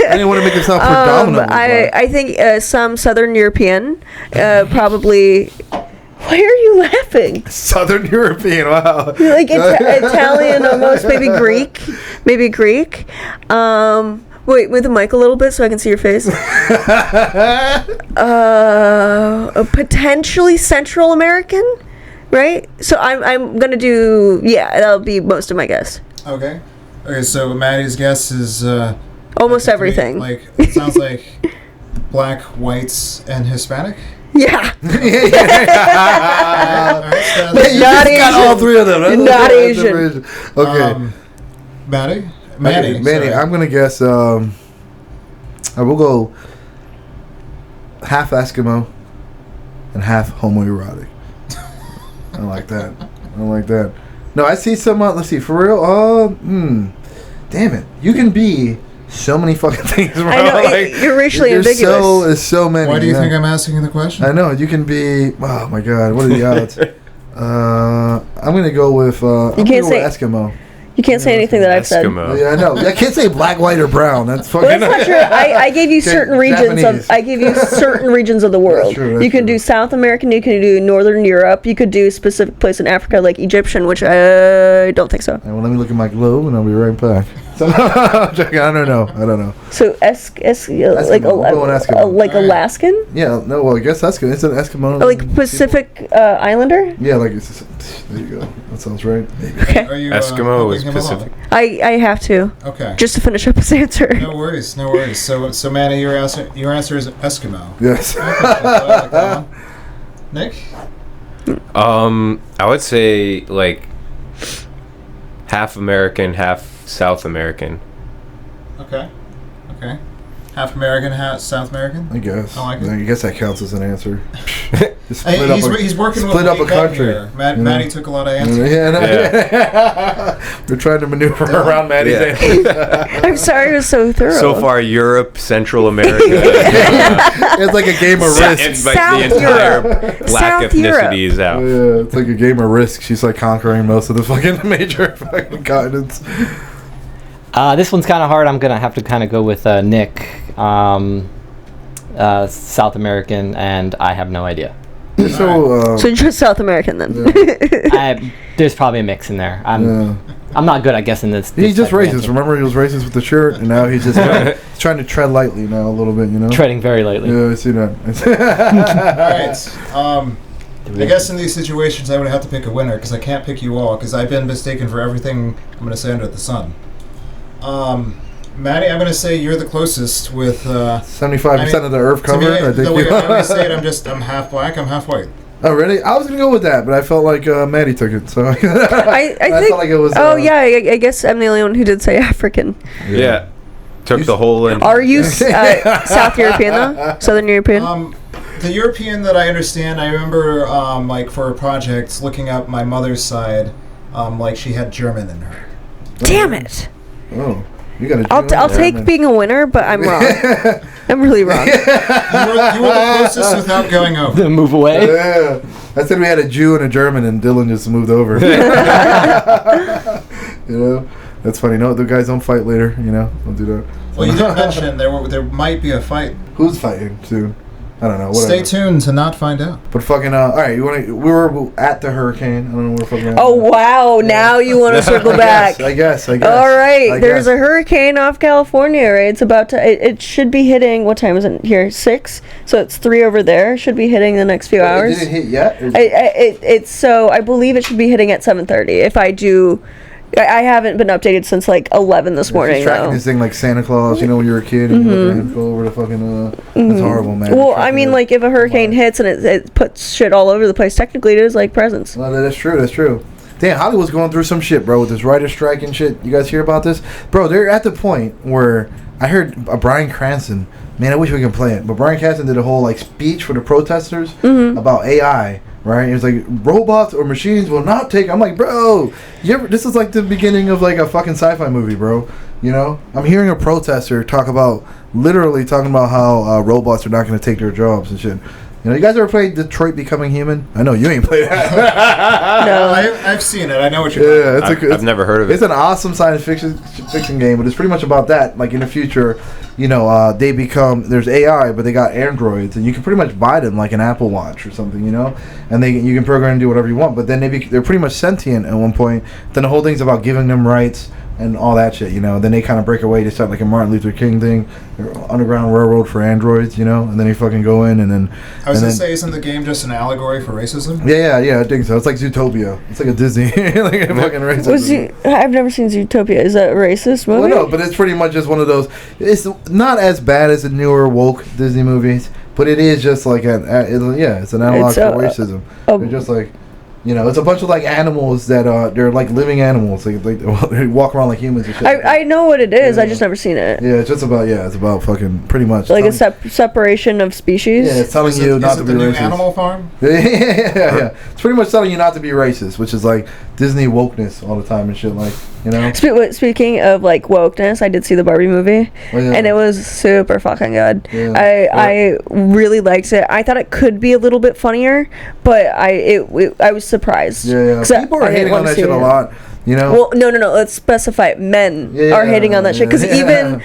I didn't want to make it sound predominantly black. I think some Southern European, probably. Why are you laughing? Southern European. Wow. Like Italian, almost maybe Greek. Wait, move the mic a little bit so I can see your face. Potentially Central American, right? So I'm gonna do that'll be most of my guess. Okay. So Maddie's guess is Almost everything. Like it sounds like black, whites, and Hispanic. Yeah. All right, so But You not just got Asian. all three of them. Right? Not Okay. Asian. Okay. Manny, Manny. sorry. I'm gonna guess. I will go half Eskimo and half homoerotic. I like that. No, I see some. Let's see. For real. Damn it. You can be so many fucking things, bro. I know, you're racially ambiguous. There's so many. Why do you think I'm asking the question? I know. You can be. Oh my God. What are the odds? I'm gonna go with. You can't say Eskimo. You can't say anything that I've said. Eskimo. Yeah, I know. I can't say black, white, or brown. That's fucking. Well, that's not true. I gave you Okay, certain regions Japanese. of. I gave you certain regions of the world. true, that's You can true. do South American. You can do Northern Europe. You could do a specific place in Africa like Egyptian, which I don't think so. All right, well, let me look at my globe, and I'll be right back. So, I'm joking. I don't know. So like Eskimo. We'll go with Eskimo. like All right. Alaskan, Yeah, no. Well, I guess Eskimo. It's an Eskimo. or like Pacific Islander. Yeah, like it's. There you go. That sounds right. Okay, Are you, Eskimo helping is him Pacific. along? I have to Okay. just to finish up his answer. No worries. So Manny, your answer is Eskimo. Yes. I like that one. Nick? I would say like half American, half South American. Okay. Half American, half South American? I guess. I like it. I guess that counts as an answer. Just He's working with up a country. Here. Maddie took a lot of answers. We're trying to maneuver around Maddie's answers. I'm sorry, it was so thorough. So far, Europe, Central America. It's like a game of Risk. And like South the entire Europe. black South ethnicity is out. Yeah, it's like a game of Risk. She's like conquering most of the fucking major fucking continents. This one's kind of hard. I'm gonna have to kind of go with Nick, South American, and I have no idea. So you're just South American then? There's probably a mix in there. I'm not good at guessing this. He's just type of racist. answer. Remember, he was racist with the shirt, and now he's just he's trying to tread lightly now a little bit. You know, Treading very lightly. Yeah, I see that. All right. I guess in these situations, I would have to pick a winner because I can't pick you all because I've been mistaken for everything I'm going to say under the sun. Maddie, I'm going to say you're the closest with 75% of the Earth cover. To me, I think the way I always say it, I'm half black, I'm half white. Oh, really? I was gonna go with that, but I felt like Maddie took it, so I think. felt like it was. I guess I'm the only one who did say African. Yeah. Took the whole in. Are you South European though? Southern European? The European that I understand, I remember like for a project looking up my mother's side, like she had German in her. Damn it! Oh, you got a I'll take being a winner, but I'm wrong. I'm really wrong. You were the closest without going over. Move away. Yeah. I said we had a Jew and a German, and Dylan just moved over. You know, that's funny. No, the guys don't fight later. You know, don't do that. Well, you did mention there might be a fight. Who's fighting soon? I don't know. Whatever. Stay tuned to not find out. But fucking all right. We were at the hurricane. I don't know where fucking. At. Oh wow! Yeah. Now you want to circle back? I guess. All right. There's a hurricane off California. Right. It's about to. It should be hitting. What time is it here? 6. So it's 3 over there. Should be hitting the next few hours. It didn't hit yet. It's so. I believe it should be hitting at 7:30. If I do. I haven't been updated since like 11 this morning. She's tracking this thing like Santa Claus, you know, when you were a kid and you go over the fucking. That's horrible, man. Well, I mean, like if a hurricane hits and it puts shit all over the place, technically it is like presents. Well, that's true. That's true. Damn, Hollywood's going through some shit, bro, with this writer's strike and shit. You guys hear about this, bro? They're at the point where I heard Bryan Cranston. Man, I wish we could play it, but Bryan Cranston did a whole like speech for the protesters about AI. Right? It was like robots or machines will not take. I'm like, bro, this is like the beginning of like a fucking sci-fi movie, bro. You know, I'm hearing a protester literally talking about how robots are not going to take their jobs and shit. You know, you guys ever played Detroit Becoming Human? I know you ain't played that. No, I've seen it. I know what you're talking about. I've never heard of it. It's an awesome science fiction game, but it's pretty much about that. Like in the future, you know, there's AI, but they got androids, and you can pretty much buy them like an Apple Watch or something, you know, and you can program and do whatever you want. But then they're pretty much sentient at one point. Then the whole thing's about giving them rights and all that shit, you know. Then they kind of break away to start like a Martin Luther King thing, Underground Railroad for androids, you know. And then they fucking go in and then. I was gonna say, isn't the game just an allegory for racism? Yeah, I think so. It's like Zootopia. It's like a Disney, like a fucking racism. I've never seen Zootopia. Is that a racist movie? Well, no, but it's pretty much just one of those. It's not as bad as the newer woke Disney movies, but it is just like it's an analog for racism. They're just like. You know, it's a bunch of like animals that they're like living animals. Like they walk around like humans and shit. I know what it is. I just never seen it. Yeah, it's about fucking pretty much like a separation of species. Yeah, it's telling you not to be racist. Is it the new Animal Farm? Yeah. It's pretty much telling you not to be racist, which is like Disney wokeness all the time and shit. Like, you know. Speaking of like wokeness, I did see the Barbie movie, and it was super fucking good. Yeah. I really liked it. I thought it could be a little bit funnier, but I was surprised. Yeah. People are hating on that shit a lot. You know? Well, no. Let's specify. Men are hating on that shit because even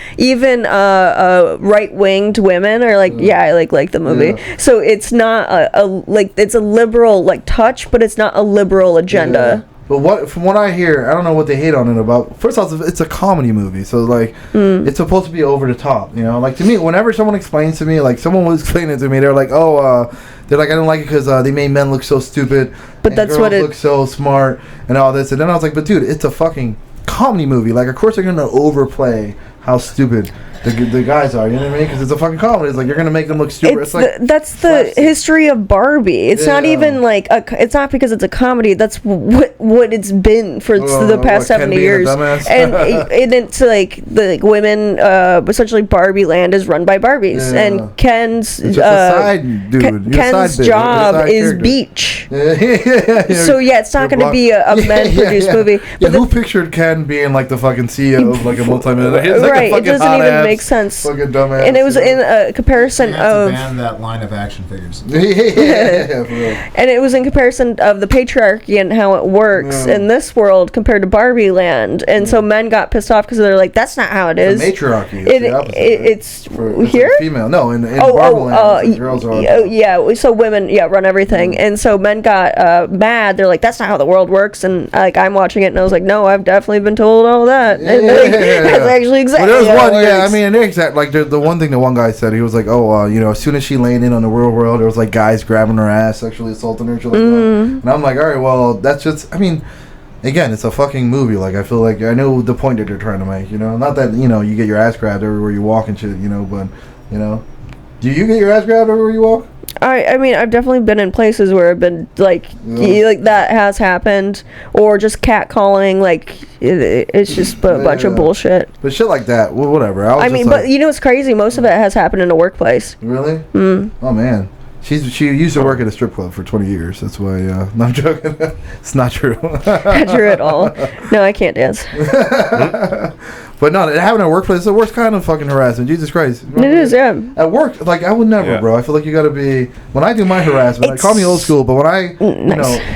right-winged women are like, I like the movie. Yeah. So it's not it's a liberal like touch, but it's not a liberal agenda. Yeah. But from what I hear, I don't know what they hate on it about. First off, it's a comedy movie, so like it's supposed to be over the top, you know. Like to me, whenever someone explains to me, like someone was explaining it to me, they're like, they're like, I don't like it because they made men look so stupid, but that's girls look so smart and all this. And then I was like, but dude, it's a fucking comedy movie. Like, of course they're gonna overplay how stupid the guys are. You know what I mean? Because it's a fucking comedy. It's like you're gonna make them look stupid. It's like that's the history of Barbie. It's not even like it's not because it's a comedy. That's what it's been for the past 70 years. And it's like the women essentially Barbie land is run by Barbies, and Ken's side dude. Ken's job is beach. So it's not going to be a men-produced movie. But who pictured Ken being like the fucking CEO of like a multi-million? Right, it doesn't even make sense. Fucking dumbass. And it was in a comparison of ban that line of action figures. For real. And it was in comparison of the patriarchy and how it works in this world compared to Barbie Land. And so men got pissed off because they're like, that's not how it is. The matriarchy. It's here? Like female. No, in Barbie Land, girls are. So women, run everything. And so men got mad. They're like, that's not how the world works. And like I'm watching it and I was like, no, I've definitely been told all that. And that's actually exactly how it works. I mean, like the one thing that one guy said, he was like, as soon as she landed on the real world, there was like guys grabbing her ass, sexually assaulting her, shit like that. And I'm like, all right, well, that's just, I mean, again, it's a fucking movie. Like, I feel like I know the point that they're trying to make, not that, you get your ass grabbed everywhere you walk and shit, but, do you get your ass grabbed everywhere you walk? I mean, I've definitely been in places where I've been like that has happened, or just catcalling. Like it's just a bunch of bullshit. But shit like that, well, whatever. I mean, but it's crazy. Most of it has happened in a workplace. Really? Oh man, she used to work at a strip club for 20 years. That's why. No, I'm joking. It's not true. Not true at all. No, I can't dance. But no, having a workplace is the worst kind of fucking harassment. Jesus Christ. It is, yeah. At work, like, I would never, bro. I feel like you gotta be... When I do my harassment, call me old school, but when I,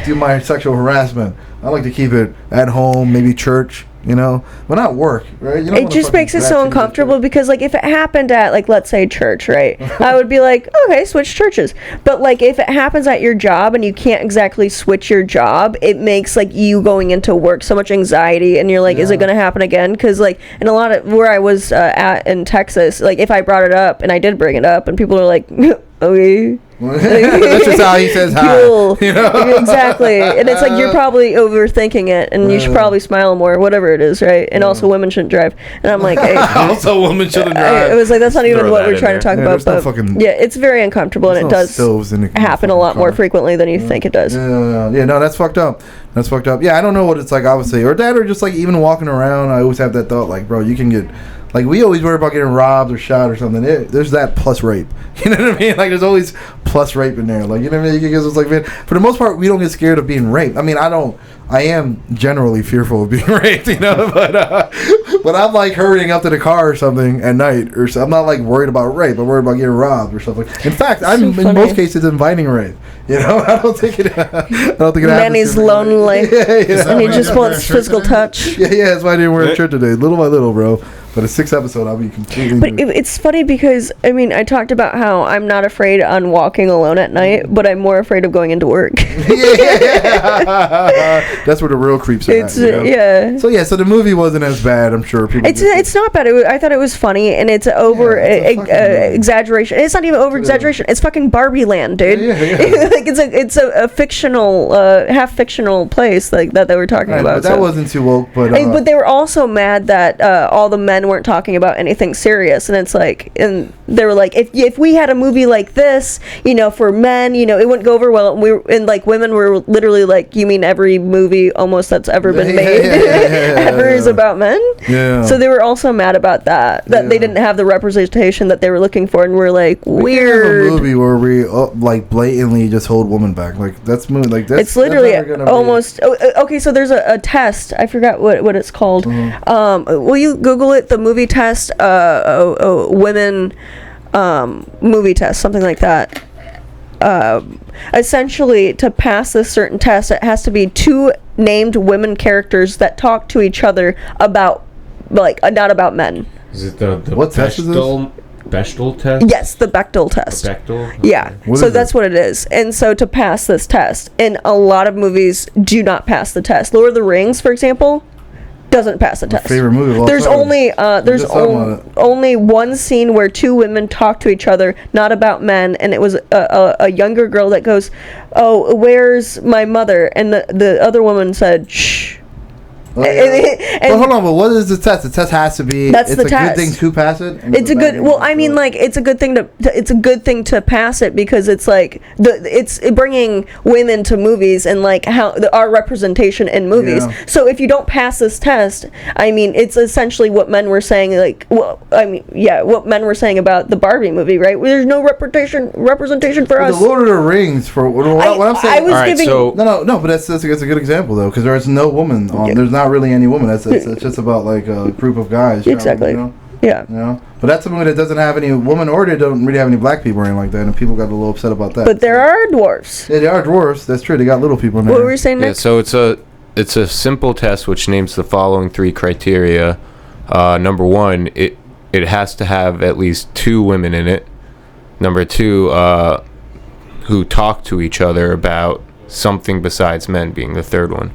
do my sexual harassment, I like to keep it at home, maybe church, but not work, right? It just makes it so uncomfortable because, like, if it happened at, like, let's say church, right? I would be like, okay, switch churches. But, like, if it happens at your job and you can't exactly switch your job, it makes, like, you going into work so much anxiety, and you're like, is it going to happen again? Because, like, in a lot of where I was at in Texas, like, if I brought it up, and I did bring it up, and people are like, okay. That's just how he says hi. Cool. Exactly. And it's like you're probably overthinking it, and you should probably smile more, whatever it is, right? And also women shouldn't drive. And I'm like, hey, also women shouldn't drive. It was like that's not even what we're trying to talk about. But it's very uncomfortable, and it does happen a lot more frequently than you think it does. Yeah, no, that's fucked up. That's fucked up. Yeah, I don't know what it's like, obviously, or that, or just like even walking around. I always have that thought, like, bro, you can get. Like, we always worry about getting robbed or shot or something. There's that plus rape. You know what I mean? Like, there's always plus rape in there. Like, you know what I mean? Because it's like, man, for the most part, we don't get scared of being raped. I mean, I am generally fearful of being raped, but I'm, like, hurrying up to the car or something at night. Or so. I'm not, like, worried about rape. I'm worried about getting robbed or something. In fact, I'm, in most cases, inviting rape. I don't think it happens. Manny's lonely. And he just wants physical touch. Yeah, that's why I didn't wear a shirt today. Little by little, bro. But a 6th episode, I'll be completely. But it's funny because I talked about how I'm not afraid on walking alone at night, but I'm more afraid of going into work. That's where the real creeps are. Yeah. So the movie wasn't as bad. I'm sure people. It's not bad. I thought it was funny, and it's over exaggeration. It's not even over exaggeration. It's fucking Barbie Land, dude. Like it's a fictional, half fictional place like that they were talking about. But that wasn't too woke. But they were also mad that all the men weren't talking about anything serious, and it's like, and they were like, if we had a movie like this, for men, it wouldn't go over well. And like women were literally like, you mean every movie almost that's ever been made ever is about men? Yeah. So they were also mad about that they didn't have the representation that they were looking for, and we're like, weird. We have a movie where we like blatantly just hold women back, like that's movie like that's. It's literally almost okay. So there's a test. I forgot what it's called. Will you Google it? The movie test, women movie test, something like that. Essentially, to pass this certain test, it has to be 2 named women characters that talk to each other about, like, not about men. Is it the what test is this? Bechdel test? Yes, the Bechdel test. Bechdel? Okay. Yeah. So that's what it is. And so to pass this test, and a lot of movies do not pass the test. Lord of the Rings, for example, doesn't pass the test. Favorite movie of all there's time. only one scene where 2 women talk to each other, not about men, and it was a younger girl that goes, "Oh, where's my mother?" And the other woman said, "Shh." Oh, yeah. But hold on, but what is the test? The test has to be. That's it's the a test. good thing to pass it. It's a good. Well, I mean, like it's a good thing to pass it because it's like it's bringing women to movies and like how our representation in movies. Yeah. So if you don't pass this test, I mean, it's essentially what men were saying. Like, well, I mean, yeah, what men were saying about the Barbie movie, right? There's no representation for us. The Lord of the Rings, for what I'm saying. I was Alright, giving. so- No, but that's a good example though, because there's no woman on. Yeah. There's not really any woman. It's just about like a group of guys. Exactly. You know? Yeah. You know, but that's a movie that doesn't have any woman, or they don't really have any black people or anything like that, and people got a little upset about that. But there are dwarfs. Yeah, they are dwarfs. That's true. They got little people in there. What were you saying, Yeah, Nick? so it's a simple test which names the following 3 criteria. Number 1, it has to have at least 2 women in it. Number 2, who talk to each other about something besides men, being the third one.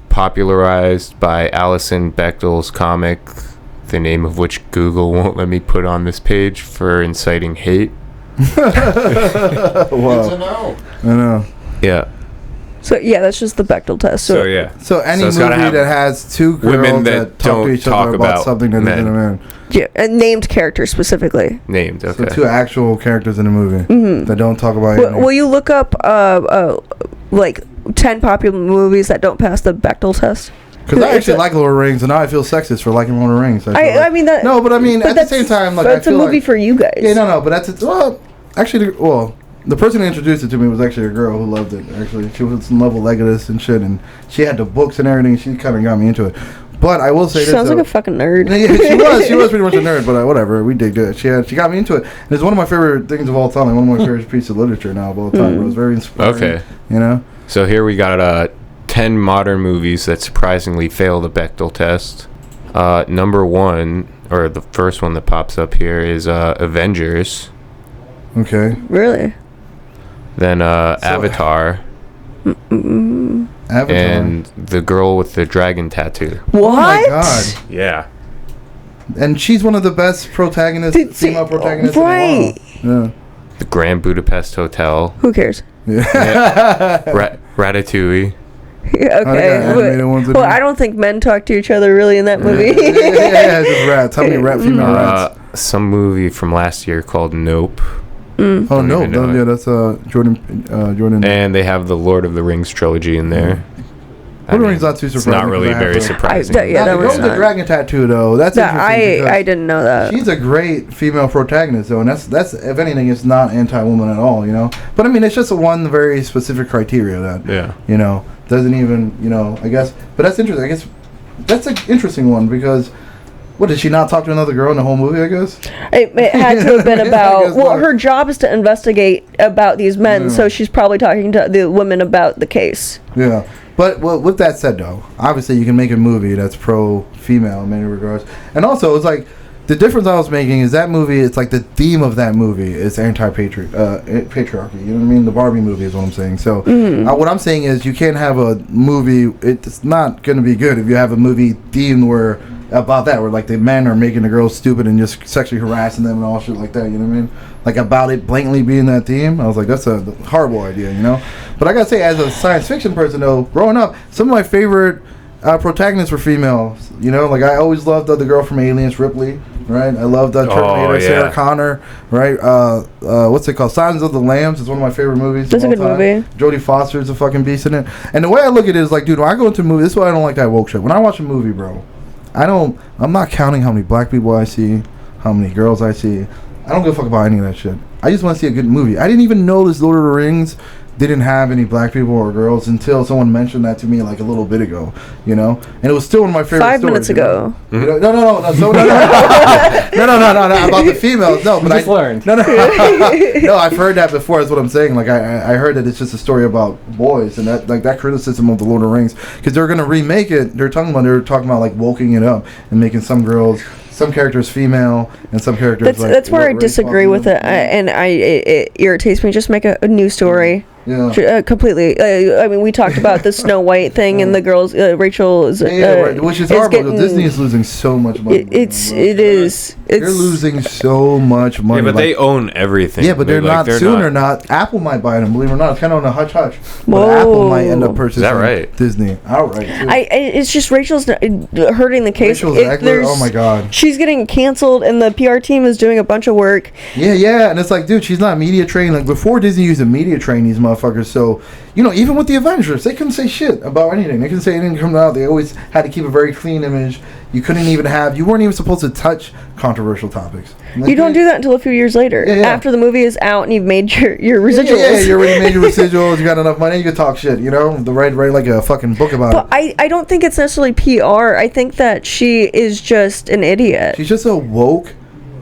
Popularized by Alison Bechdel's comic, the name of which Google won't let me put on this page for inciting hate. Good to Wow. know. I know. Yeah. So yeah, that's just the Bechdel test. So yeah. So any So it's gotta movie have that has 2 girls women that that talk to don't each talk other about about something that men. isn't a man. yeah, named characters specifically. Named. So Okay. 2 actual characters in the movie that don't talk about anything. Will you look up like 10 popular movies that don't pass the Bechdel test? Because I actually like Lord of the Rings, and now I feel sexist for liking Lord of the Rings. feel I like- mean that. No, but I mean but at the same time, like but I it's a feel movie like, for you guys. Yeah, no, but that's well, actually, the person who introduced it to me was actually a girl who loved it. Actually, she was in love with Legolas and shit, and she had the books and everything. She kind of got me into it. But I will say She this. sounds like a fucking nerd. Yeah, she was pretty much a nerd, but whatever, we did good. She got me into it. And it's one of my favorite things of all time, one of my favorite pieces of literature now of all time. It was very inspiring. Okay. You know? So here we got 10 modern movies that surprisingly fail the Bechdel test. Number 1, or the first one that pops up here, is Avengers. Okay. Really? Then Avatar. Avatar. And the girl with the dragon tattoo. What? Oh my god. Yeah. And she's one of the best protagonists, female protagonists right. in the world. The Grand Budapest Hotel. Who cares? Yeah. Ratatouille. Yeah, got okay. animated ones in Well, there. I don't think men talk to each other really in that movie. yeah, just rats. How many female rats? Some movie from last year called Nope. Oh don't no, even know yeah, it. that's Jordan. And they have the Lord of the Rings trilogy in there. Lord of the Rings not too It's surprising. not really 'cause I have very to- surprising. Yeah, that the was girl with the not. dragon tattoo though. That's interesting. I because didn't know that. She's a great female protagonist though, and that's if anything, it's not anti-woman at all, you know. But I mean, it's just one very specific criteria that Yeah. you know doesn't even I guess. But that's interesting. I guess that's an interesting one because. What, did she not talk to another girl in the whole movie, I guess? It had to have been I about. guess Well, not. her job is to investigate about these men, Yeah. so she's probably talking to the women about the case. Yeah. But well, with that said, though, obviously you can make a movie that's pro-female in many regards. And also, it's like, the difference I was making is that movie, it's like the theme of that movie is anti-patriarchy. You know what I mean? The Barbie movie is what I'm saying. So what I'm saying is you can't have a movie, it's not going to be good if you have a movie themed where like the men are making the girls stupid and just sexually harassing them and all shit like that, you know what I mean? Like about it blatantly being that theme. I was like, that's a horrible idea, you know? But I gotta say, as a science fiction person though, growing up, some of my favorite protagonists were females, you know? Like I always loved the girl from Aliens, Ripley, right? I loved Terminator, Sarah Connor, right? What's it called? Silence of the Lambs is one of my favorite movies. That's of a all good time. movie. Jodie Foster's a fucking beast in it. And the way I look at it is like, dude, when I go into a movie, this is why I don't like that woke shit. When I watch a movie, bro, I'm not counting how many black people I see, how many girls I see. I don't give a fuck about any of that shit. I just want to see a good movie. I didn't even know this Lord of the Rings didn't have any black people or girls until someone mentioned that to me like a little bit ago, you know? And it was still one of my favorite 5 stories, minutes you know? ago. You know? No, about the females. No, but just learned. No, I've heard that before. That's what I'm saying. Like I heard that it's just a story about boys, and that criticism of the Lord of the Rings, because they're gonna remake it. They're talking about like woking it up and making some characters female and some characters. That's where I disagree with it, and it irritates me. Just make a new story. Yeah. Completely. I mean, we talked about the Snow White thing and the girls. Rachel is. Right. Which is horrible. Getting, Disney is losing so much money. It is. They're losing so much money. Yeah, but they own everything. Yeah, but they're not. Apple might buy them. Believe it or not, it's kind of on a hush hush. But Apple might end up purchasing Disney outright. Too. It's just Rachel's hurting the case. Rachel Zeigler. Oh my God. She's getting canceled, and the PR team is doing a bunch of work. Yeah, and it's like, dude, she's not media trained. Like before, Disney used to media train these motherfuckers. So even with the Avengers, they couldn't say shit about anything. They couldn't say anything coming out. They always had to keep a very clean image. You weren't even supposed to touch controversial topics. You don't do that until a few years later. After the movie is out and you've made your residuals. Yeah, you already made your residuals. You got enough money. You can talk shit. Write like a fucking book about it. But I don't think it's necessarily PR. I think that she is just an idiot. She's just a woke,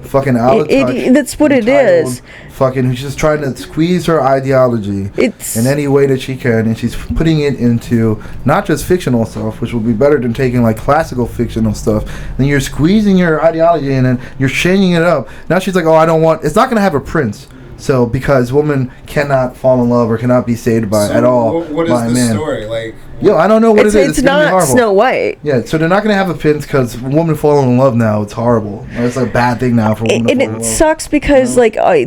fucking out of touch. That's what it is. Fucking who's just trying to squeeze her ideology in any way that she can, and she's putting it into not just fictional stuff, which would be better than taking like classical fictional stuff. Then you're squeezing your ideology in and you're changing it up. Now she's like, oh, I don't want. It's not gonna have a prince. So because women cannot fall in love or cannot be saved by at all. What is the story like? I don't know what it is. It's not Snow White. Yeah, so they're not going to have a prince because women falling in love now. It's horrible. It's a bad thing now for women. And it sucks because I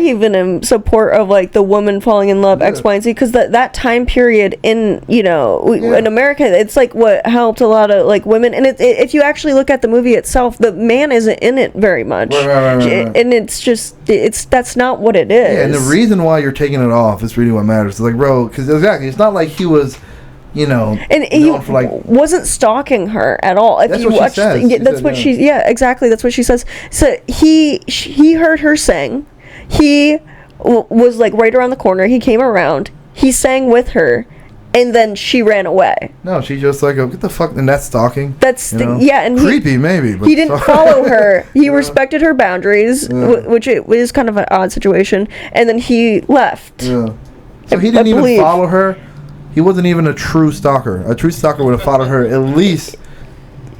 even am support of like the woman falling in love X, Y, and Z because that time period in in America, it's like what helped a lot of like women. And if you actually look at the movie itself, the man isn't in it very much. Right. And it's just that's not what it is. Yeah, and the reason why you're taking it off is really what matters. It's like, bro, because exactly, it's not like he was. And he wasn't stalking her at all. If that's you what she says. That's what she. Yeah, exactly. That's what she says. So he heard her sing. He was like right around the corner. He came around. He sang with her, and then she ran away. No, she just like, get the fuck, and that's stalking. That's and creepy maybe. But he didn't follow her. He respected her boundaries, which it was kind of an odd situation. And then he left. Yeah. So he didn't even follow her. He wasn't even a true stalker. A true stalker would have followed her at least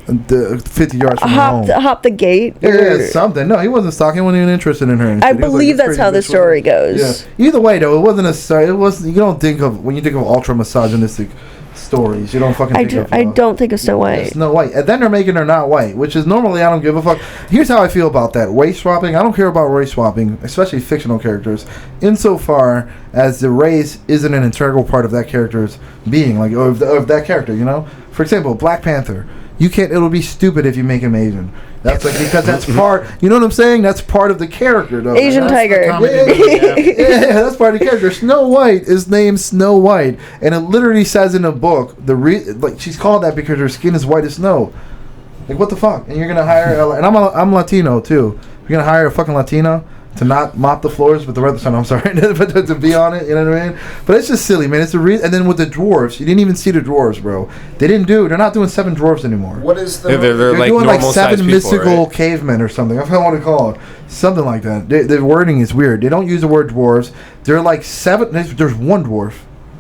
50 yards from home. Hop the gate? Yeah, something. No, he wasn't stalking. He wasn't even interested in her. I believe that's how the story goes. Yeah. Either way, though, it wasn't a story. It wasn't. You don't think of, when you think of ultra misogynistic stories, you don't fucking think of. I don't think of Snow White. Snow White. And then they're making her not white, which is normally I don't give a fuck. Here's how I feel about that. Race swapping, I don't care about race swapping, especially fictional characters, insofar as the race isn't an integral part of that character's being, like, of that character, For example, Black Panther. It'll be stupid if you make him Asian. That's like, because that's part, you know what I'm saying? That's part of the character, though. Asian tiger. Yeah, that's part of the character. Snow White is named Snow White, and it literally says in the book, she's called that because her skin is white as snow. Like, what the fuck? And you're going to hire, and I'm Latino, too. You're going to hire a fucking Latino to not mop the floors with the red sun. I'm sorry, but to be on it, you know what I mean? But it's just silly, man. It's the reason. And then with the dwarves, you didn't even see the dwarves, bro. They're not doing 7 dwarves anymore. What is the? They're like doing like 7 mystical people, right? cavemen or something. I forgot what to call it. Something like that. The wording is weird. They don't use the word dwarves. They're like 7. There's one dwarf.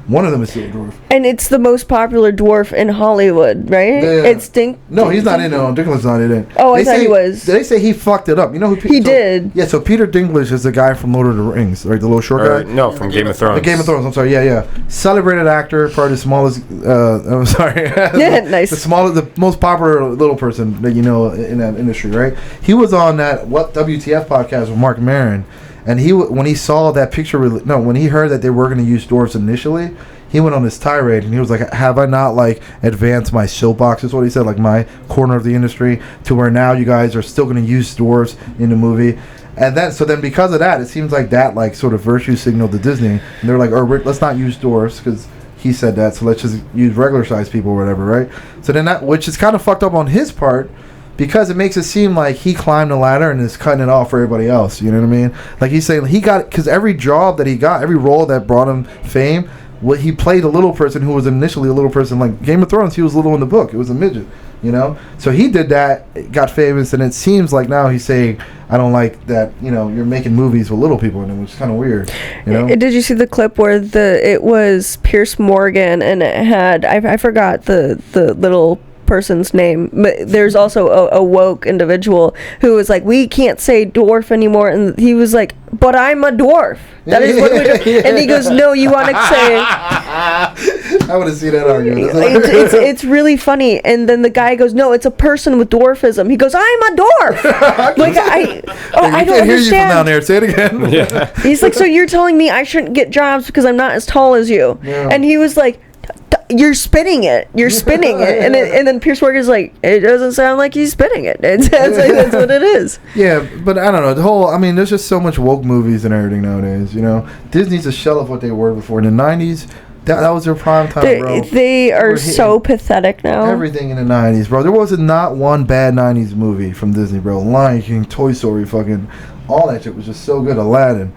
One of them is still a dwarf. And it's the most popular dwarf in Hollywood, right? Yeah. It's No, he's not in it. Dinklage's not in it. Oh, I thought he was. They say he fucked it up. You know who he did. Yeah, so Peter Dinklage is the guy from Lord of the Rings, right? The little short guy? No, from Game of Thrones. Game of Thrones, I'm sorry. Yeah. Celebrated actor, probably the smallest, I'm sorry. Nice. The most popular little person that you know in that industry, right? He was on that WTF podcast with Mark Maron. And when he saw that picture, when he heard that they were going to use dwarves initially, he went on this tirade and he was like, have I not like advanced my soapbox, is what he said, like my corner of the industry, to where now you guys are still going to use dwarves in the movie. And then because of that, it seems like that like sort of virtue signaled to Disney. And they're like, let's not use dwarves because he said that, so let's just use regular sized people or whatever, right? So then which is kind of fucked up on his part, because it makes it seem like he climbed the ladder and is cutting it off for everybody else. You know what I mean? Like he's saying because every job that he got, every role that brought him fame, he played a little person who was initially a little person. Like Game of Thrones, he was little in the book. It was a midget, So he did that, got famous, and it seems like now he's saying, I don't like that, you're making movies with little people in them, which is kind of weird, Did you see the clip where it was Pierce Morgan and it had, I forgot the little person's name, but there's also a woke individual who was like, we can't say dwarf anymore, and he was like, but I'm a dwarf. That is what we do. And he goes, no, you want to say. I want to see that argument. It's really funny. And then the guy goes, no, it's a person with dwarfism. He goes, I'm a dwarf. Like I don't hear you from down understand. there. Say it again. Yeah. He's like, so you're telling me I shouldn't get jobs because I'm not as tall as you? Yeah. And he was like, you're spinning it. You're spinning it. And then Pierce Morgan's like, it doesn't sound like he's spinning it. It's like, that's what it is. Yeah, but I don't know. There's just so much woke movies and everything nowadays, you know. Disney's a shell of what they were before. In the 90s, that was their prime time, bro. They are so pathetic now. Everything in the 90s, bro. There wasn't not one bad 90s movie from Disney, bro. Lion King, Toy Story, fucking all that shit was just so good. Aladdin,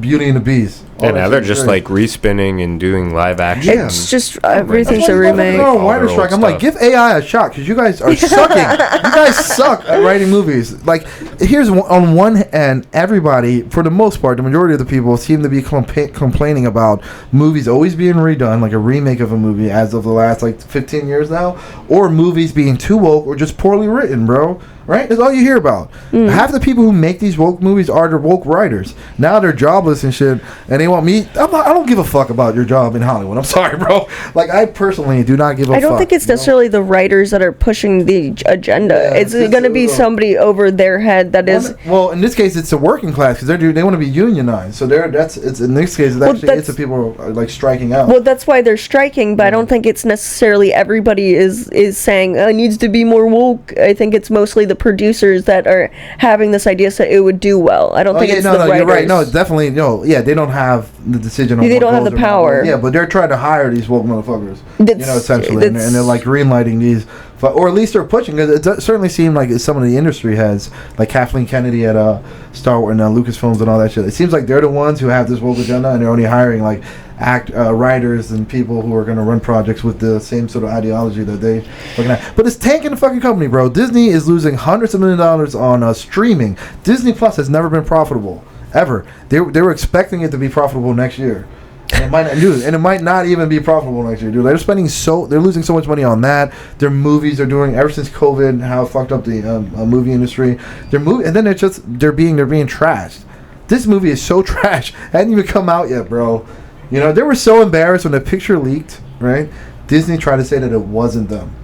Beauty and the Beast. And now they're just like respinning and doing live action. It's just everything's a That's why remake. on Writer's Strike, I'm like, give AI a shot because you guys are sucking. You guys suck at writing movies. Like, here's on one hand, everybody, for the most part, the majority of the people seem to be complaining about movies always being redone, like a remake of a movie as of the last like 15 years now, or movies being too woke or just poorly written, bro. Right? That's all you hear about. Half the people who make these woke movies are the woke writers. Now they're jobless and shit, and they want me. I don't give a fuck about your job in Hollywood. I'm sorry, bro. Like, I personally do not give a fuck. I don't think it's necessarily the writers that are pushing the agenda. Yeah, it's going to be somebody over their head that is. Well, in this case, it's the working class because they want to be unionized. So it's in this case, it's the people who are like striking out. Well, that's why they're striking, but I don't think it's necessarily everybody is saying it needs to be more woke. I think it's mostly the producers that are having this idea so it would do well. I don't think it's the writers. You're right. No, definitely no. Yeah, they don't have the decision on. They don't have the power. Yeah, but they're trying to hire these woke motherfuckers. Essentially, and they're like greenlighting these, or at least they're pushing. Because it certainly seemed like some of the industry heads, like Kathleen Kennedy at Star Wars and Lucasfilms and all that shit. It seems like they're the ones who have this woke agenda, and they're only hiring like writers and people who are going to run projects with the same sort of ideology that they looking at. But it's tanking the fucking company, bro. Disney is losing hundreds of $millions on streaming. Disney Plus has never been profitable ever. They were expecting it to be profitable next year. And it might not even be profitable next year, dude. They're losing so much money on that. Their movies are doing ever since COVID, how fucked up the movie industry. And then they're being trashed. This movie is so trash. It hadn't even come out yet, bro. You know, they were so embarrassed when the picture leaked, right? Disney tried to say that it wasn't them.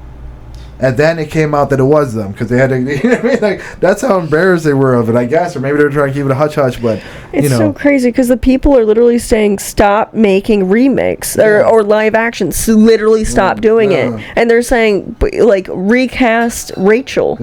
And then it came out that it was them because they had to, you know what I mean? Like, that's how embarrassed they were of it, I guess. Or maybe they were trying to keep it a hush-hush, but, it's so crazy because the people are literally saying stop making remakes or live action. So literally stop doing it. And they're saying, like, recast Rachel.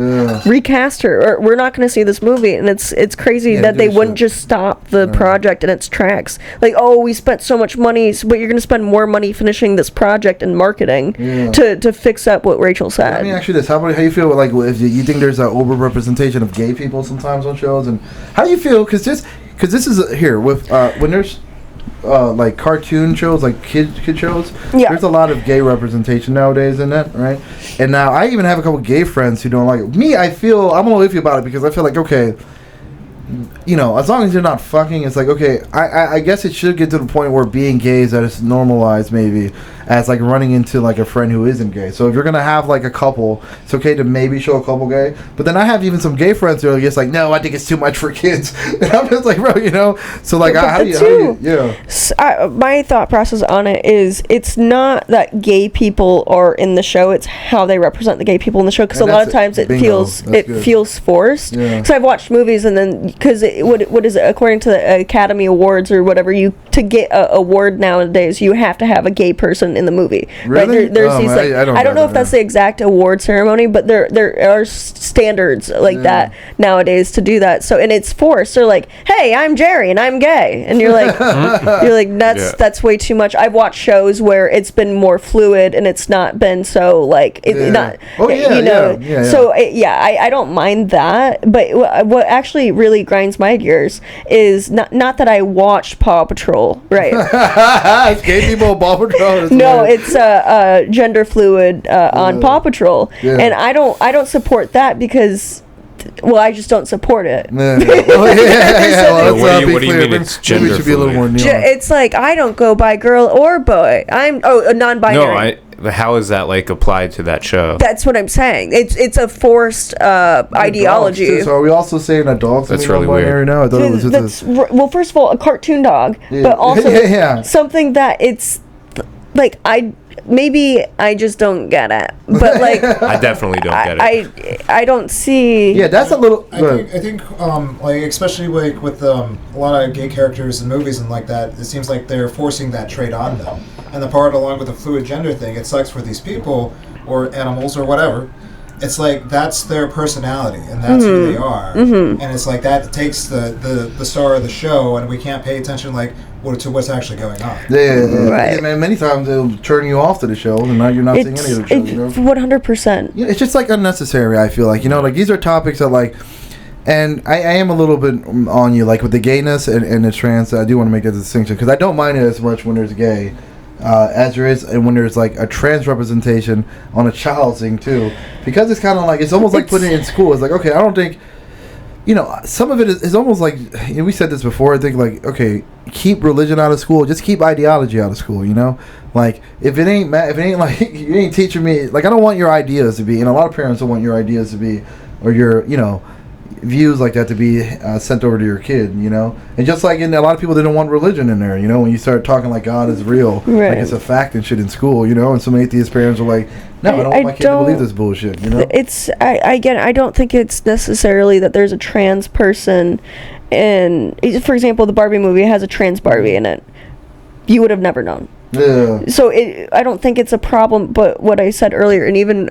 Recast her. Or we're not going to see this movie. And it's crazy that they wouldn't just stop the project in its tracks. Like, oh, we spent so much money, but you're going to spend more money finishing this project and marketing to fix up what Rachel said. Let me ask you this: How do you feel like if you think there's an overrepresentation of gay people sometimes on shows, and how do you feel? Because this is here with when there's like cartoon shows, like kid shows. Yeah. There's a lot of gay representation nowadays in that, right? And now I even have a couple gay friends who don't like it. Me, I'm a little iffy about it because I feel like, okay, you know, as long as you're not fucking, it's like, okay, I guess it should get to the point where being gay is that it's normalized, maybe, as like running into like a friend who isn't gay. So if you're gonna have like a couple, it's okay to maybe show a couple gay. But then I have even some gay friends who are just like, no, I think it's too much for kids. And I'm just like, bro, you know. So like, how do you yeah. My thought process on it is, it's not that gay people are in the show; it's how they represent the gay people in the show. Because a lot of times it feels forced. Because I've watched movies and then because what is it, according to the Academy Awards or whatever, to get an award nowadays you have to have a gay person in the movie. Really? Right? There's these like I don't know if that's the exact award ceremony, but there are standards like that nowadays to do that. So and it's forced. They're like, hey, I'm Jerry and I'm gay, and you're like that's way too much. I've watched shows where it's been more fluid and it's not been so like So I don't mind that, but what actually really grinds my gears is not that I watched Paw Patrol, right? It's gay people on Paw Patrol. No, it's gender fluid on Paw Patrol, and I don't support that because well, I just don't support it. Well, well, What do you mean it's gender we should be a little more fluid? nuanced. It's like I don't go by girl or boy. I'm a non-binary. No, how is that like applied to that show? That's what I'm saying. It's a forced ideology. Dogs, so are we also saying that dogs? That's really weird. No, I thought it was just Well, first of all, a cartoon dog, but also something that it's like maybe I just don't get it, but like I definitely don't get it. I don't see. Yeah, that's a little. I think like especially like with a lot of gay characters in movies and like that, it seems like they're forcing that trait on them. And the part along with the fluid gender thing, it sucks for these people or animals or whatever. It's like that's their personality and that's who they are, and it's like that takes the star of the show, and we can't pay attention like to what's actually going on. Right. Man, many times they'll turn you off to the show, and now you're not seeing any of the shows. You know? 100%. Yeah, it's just like unnecessary. I feel like like these are topics that like, and I am a little bit on you like with the gayness and the trans. I do want to make that distinction because I don't mind it as much when there's gay. As there is, and when there's like a trans representation on a child thing too, because it's kind of like it's almost like putting it in school. It's like, okay, I don't think, some of it is almost like we said this before. I think like, okay, keep religion out of school, just keep ideology out of school. Like if it ain't like you ain't teaching me, like I don't want your ideas to be, and a lot of parents don't want your ideas to be, or your views like that to be sent over to your kid, and just like in a lot of people, they don't want religion in there, when you start talking like God is real, like it's a fact and shit in school, and some atheist parents are like, no, I don't want my kid to believe this bullshit, It's I don't think it's necessarily that there's a trans person, and for example, the Barbie movie has a trans Barbie in it. You would have never known. Yeah. So I don't think it's a problem, but what I said earlier, and even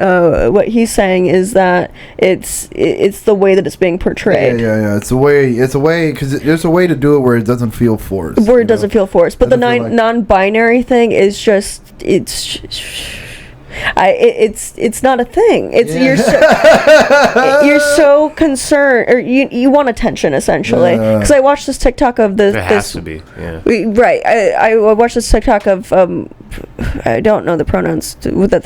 what he's saying is that it's the way that it's being portrayed. Yeah. It's a way because there's a way to do it where it doesn't feel forced. Where it doesn't feel forced, but the non-binary thing is just it's not a thing. It's you're so concerned, or you want attention essentially. Because I watched this TikTok of this. It has to be, yeah. Right. I watched this TikTok of I don't know the pronouns that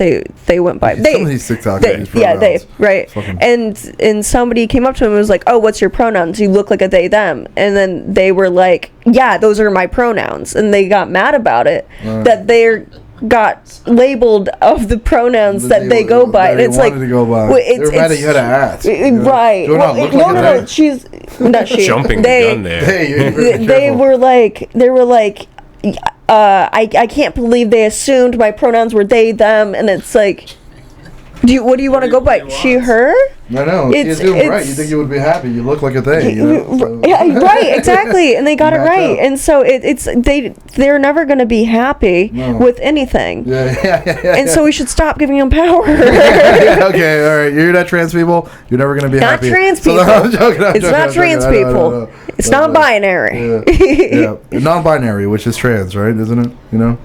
they went by. Some of these TikToks. Right. And somebody came up to him and was like, "Oh, what's your pronouns? You look like a they them." And then they were like, "Yeah, those are my pronouns," and they got mad about it that they're got labeled of the pronouns that they go by, and it's like to go by. They're mad that you had to ask, right? No, she's not she. Jumping the gun there. They were like, I can't believe they assumed my pronouns were they them, and it's like, what do you want to go by? She her? No, she's doing right. You think you would be happy? You look like a they. Yeah, right, exactly, and they got it right, up. And so they're never going to be happy with anything. And so we should stop giving them power. Okay, all right. You're not trans people. You're never going to be happy. Not trans people. I'm joking. It's not trans people. It's non-binary. Yeah, non-binary, which is trans, right? Isn't it?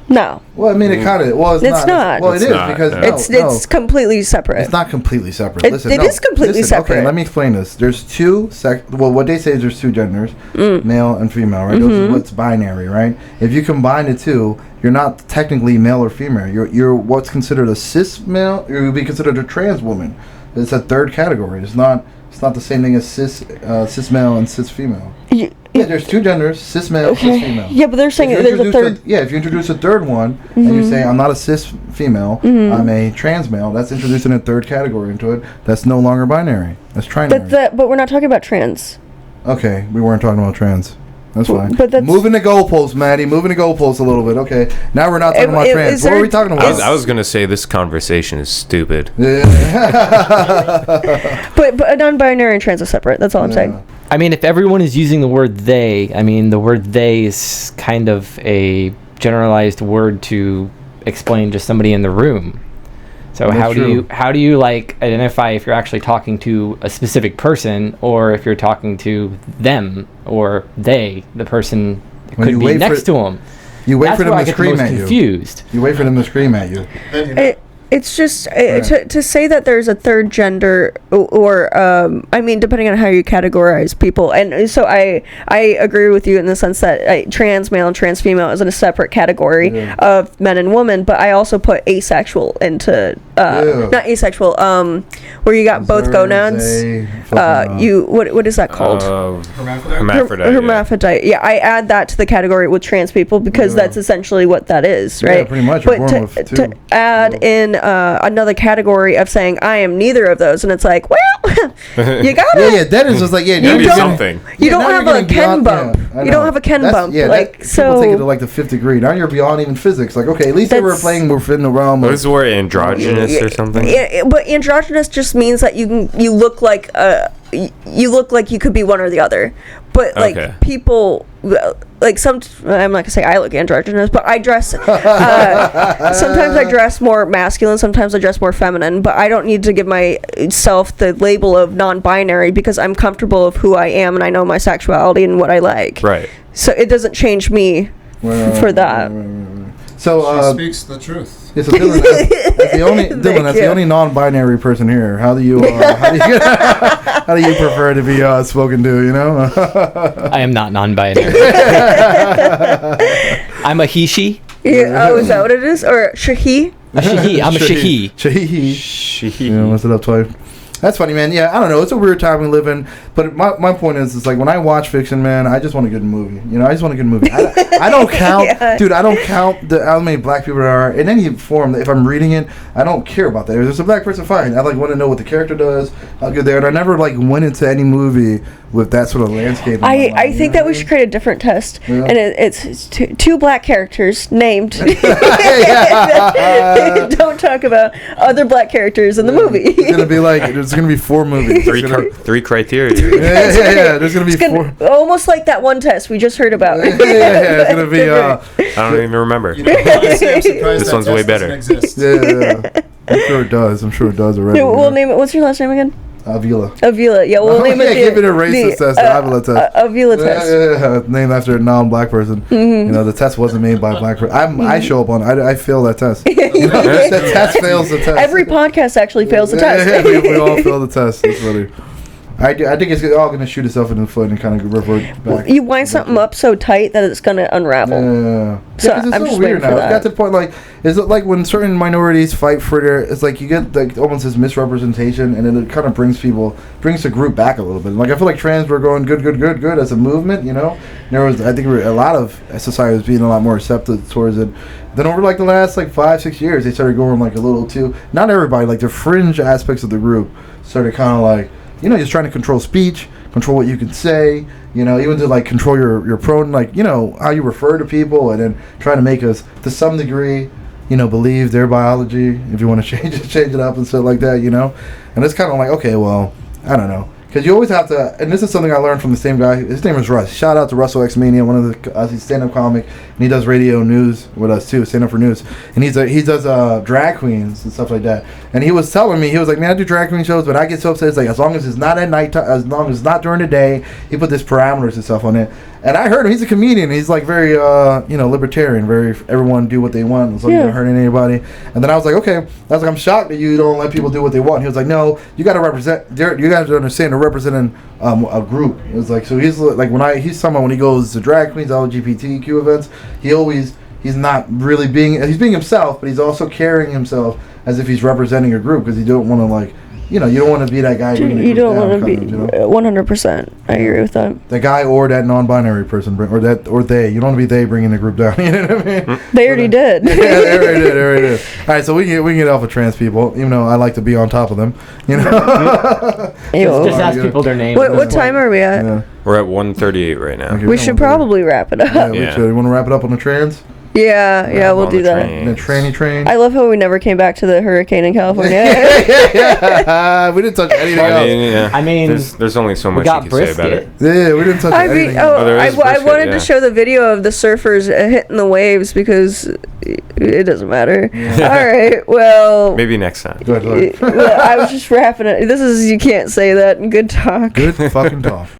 No. Well, I mean, it kind of. Well, it's not. Well, it is because it's completely separate. It's not completely separate. It is completely separate. Okay, let me explain this. There's two what they say is there's two genders, male and female, right? Those is what's binary, right? If you combine the two, you're not technically male or female. You're what's considered a cis male. You would be considered a trans woman. It's a third category. It's not the same thing as cis male and cis female. Yeah, there's two genders, cis male, cis female. Yeah, but they're saying there's a third. If you introduce a third one, and you say, I'm not a cis female, I'm a trans male, that's introducing a third category into it. That's no longer binary. That's trinary. But we're not talking about trans. Okay, we weren't talking about trans. That's fine. But that's moving the goalposts, Maddie. Moving the goalposts a little bit. Okay, now we're not talking about trans. What are we talking about? I was going to say this conversation is stupid. Yeah. but non-binary and trans are separate. That's all I'm saying. I mean, if everyone is using the word they, I mean, the word they is kind of a generalized word to explain just somebody in the room. So how do you like identify if you're actually talking to a specific person or if you're talking to them or they, the person could be next to them? You wait for them to scream at you. Confused. You wait for them to scream at you. It's just to say that there's a third gender, or I mean, depending on how you categorize people, and so I agree with you in the sense that trans male and trans female is in a separate category of men and women, but I also put asexual into not asexual, where you got both gonads. What is that called? Hermaphrodite. Yeah, I add that to the category with trans people because that's essentially what that is, right? Yeah, pretty much. But to add in another category of saying I am neither of those, and it's like, well, you gotta. Yeah, that is just like you don't have a Ken bump. You don't have a Ken bump. Yeah, like so. People take it to like the 5th degree. Now you're beyond even physics. Like, okay, at least they were playing within the realm. What is the word, androgynous or something? Yeah, but androgynous just means that you look like you could be one or the other. But like people, like I'm not gonna say I look androgynous, but I dress. Sometimes I dress more masculine, sometimes I dress more feminine. But I don't need to give myself the label of non-binary because I'm comfortable of who I am and I know my sexuality and what I like. Right. So it doesn't change me for that. So she speaks the truth. Yeah, so Dylan, that's the only non-binary person here. How do you prefer to be spoken to? You know. I am not non-binary. I'm a he/she. Yeah, oh, is that what it is, or she? A she. I'm a she. She. Yeah, messed it up twice. That's funny, man. Yeah, I don't know. It's a weird time we live in. But my point is, it's like when I watch fiction, man, I just want a good movie. You know, I just want a good movie. I don't count, dude. I don't count how many black people there are in any form. If I'm reading it, I don't care about that. If there's a black person, fine. I like want to know what the character does, how good they are. And I never like went into any movie with that sort of landscape. I think that we should create a different test, and it's two black characters named. Don't talk about other black characters in the movie. It's gonna be like there's gonna be 4 movies. Three criteria. Yeah. There's gonna be 4. Almost like that one test we just heard about. Yeah. It's gonna be. I don't even remember. You know, honestly, I'm surprised This that one's test way better. doesn't exist. Yeah. I'm sure it does already. We'll name it. What's your last name again? Avila. Yeah, we'll name it. Give it a racist test, the Avila test. Avila test. Yeah, named after a non-black person. You know, the test wasn't made by a black person. I show up on. I fail that test. You know, the test fails the test. Every podcast actually fails the test. Yeah, we all fail the test. That's funny. I think it's all going to shoot itself in the foot and kind of revert back. You wind something up so tight that it's going to unravel. Yeah. So it's I'm just weird waiting now. for It's got to the point is it like when certain minorities fight for their? It's like you get like almost this misrepresentation, and then it kind of brings the group back a little bit. Like I feel like trans were going good as a movement. You know, I think a lot of society was being a lot more receptive towards it. Then over like the last like 5-6 years, they started going like a little too. Not everybody, like the fringe aspects of the group started kind of like. You know, just trying to control speech, control what you can say, you know, even to like control your pronoun, like, you know, how you refer to people, and then trying to make us, to some degree, you know, believe their biology, if you want to change it up and stuff like that, you know. And it's kind of like, okay, well, I don't know. Because you always have to, and this is something I learned from the same guy. His name is Russ. Shout out to Russell X Mania, one of the he's stand-up comic, and he does radio news with us too, stand up for news. And he does drag queens and stuff like that. And he was telling me, he was like, man, I do drag queen shows, but I get so upset. It's like as long as it's not at night, as long as it's not during the day. He put this parameters and stuff on it. And I heard him. He's a comedian. He's like very, libertarian. Very everyone do what they want, so you don't hurt anybody. And then I was like, okay. I was like, I'm shocked that you don't let people do what they want. He was like, no, you got to represent. You got to understand they're representing a group. It was like, so he's like he's someone when he goes to drag queens, LGBTQ events. He's not really he's being himself, but he's also carrying himself as if he's representing a group because you don't want to like. You know, you don't want to be that guy. You don't want to be 100%. I agree with that. The guy or that non-binary person, or they. You don't want to be they bringing the group down. You know what I mean? They already did. Yeah, they already did. All right, so we can get off of trans people, even though I like to be on top of them. You know. just ask people their names. What time are we at? Yeah. We're at 1:38 right now. We should probably wrap it up. Yeah, we should. You want to wrap it up on the trans? Yeah, we'll do that. The tranny train. I love how we never came back to the hurricane in California. Yeah. We didn't touch anything else. I mean, there's only so much you can say about it. Yeah, we didn't touch anything else. I wanted to show the video of the surfers hitting the waves because it doesn't matter. Yeah. All right, well. Maybe next time. Go ahead. I was just wrapping it. This is, you can't say that in good talk. Good fucking talk.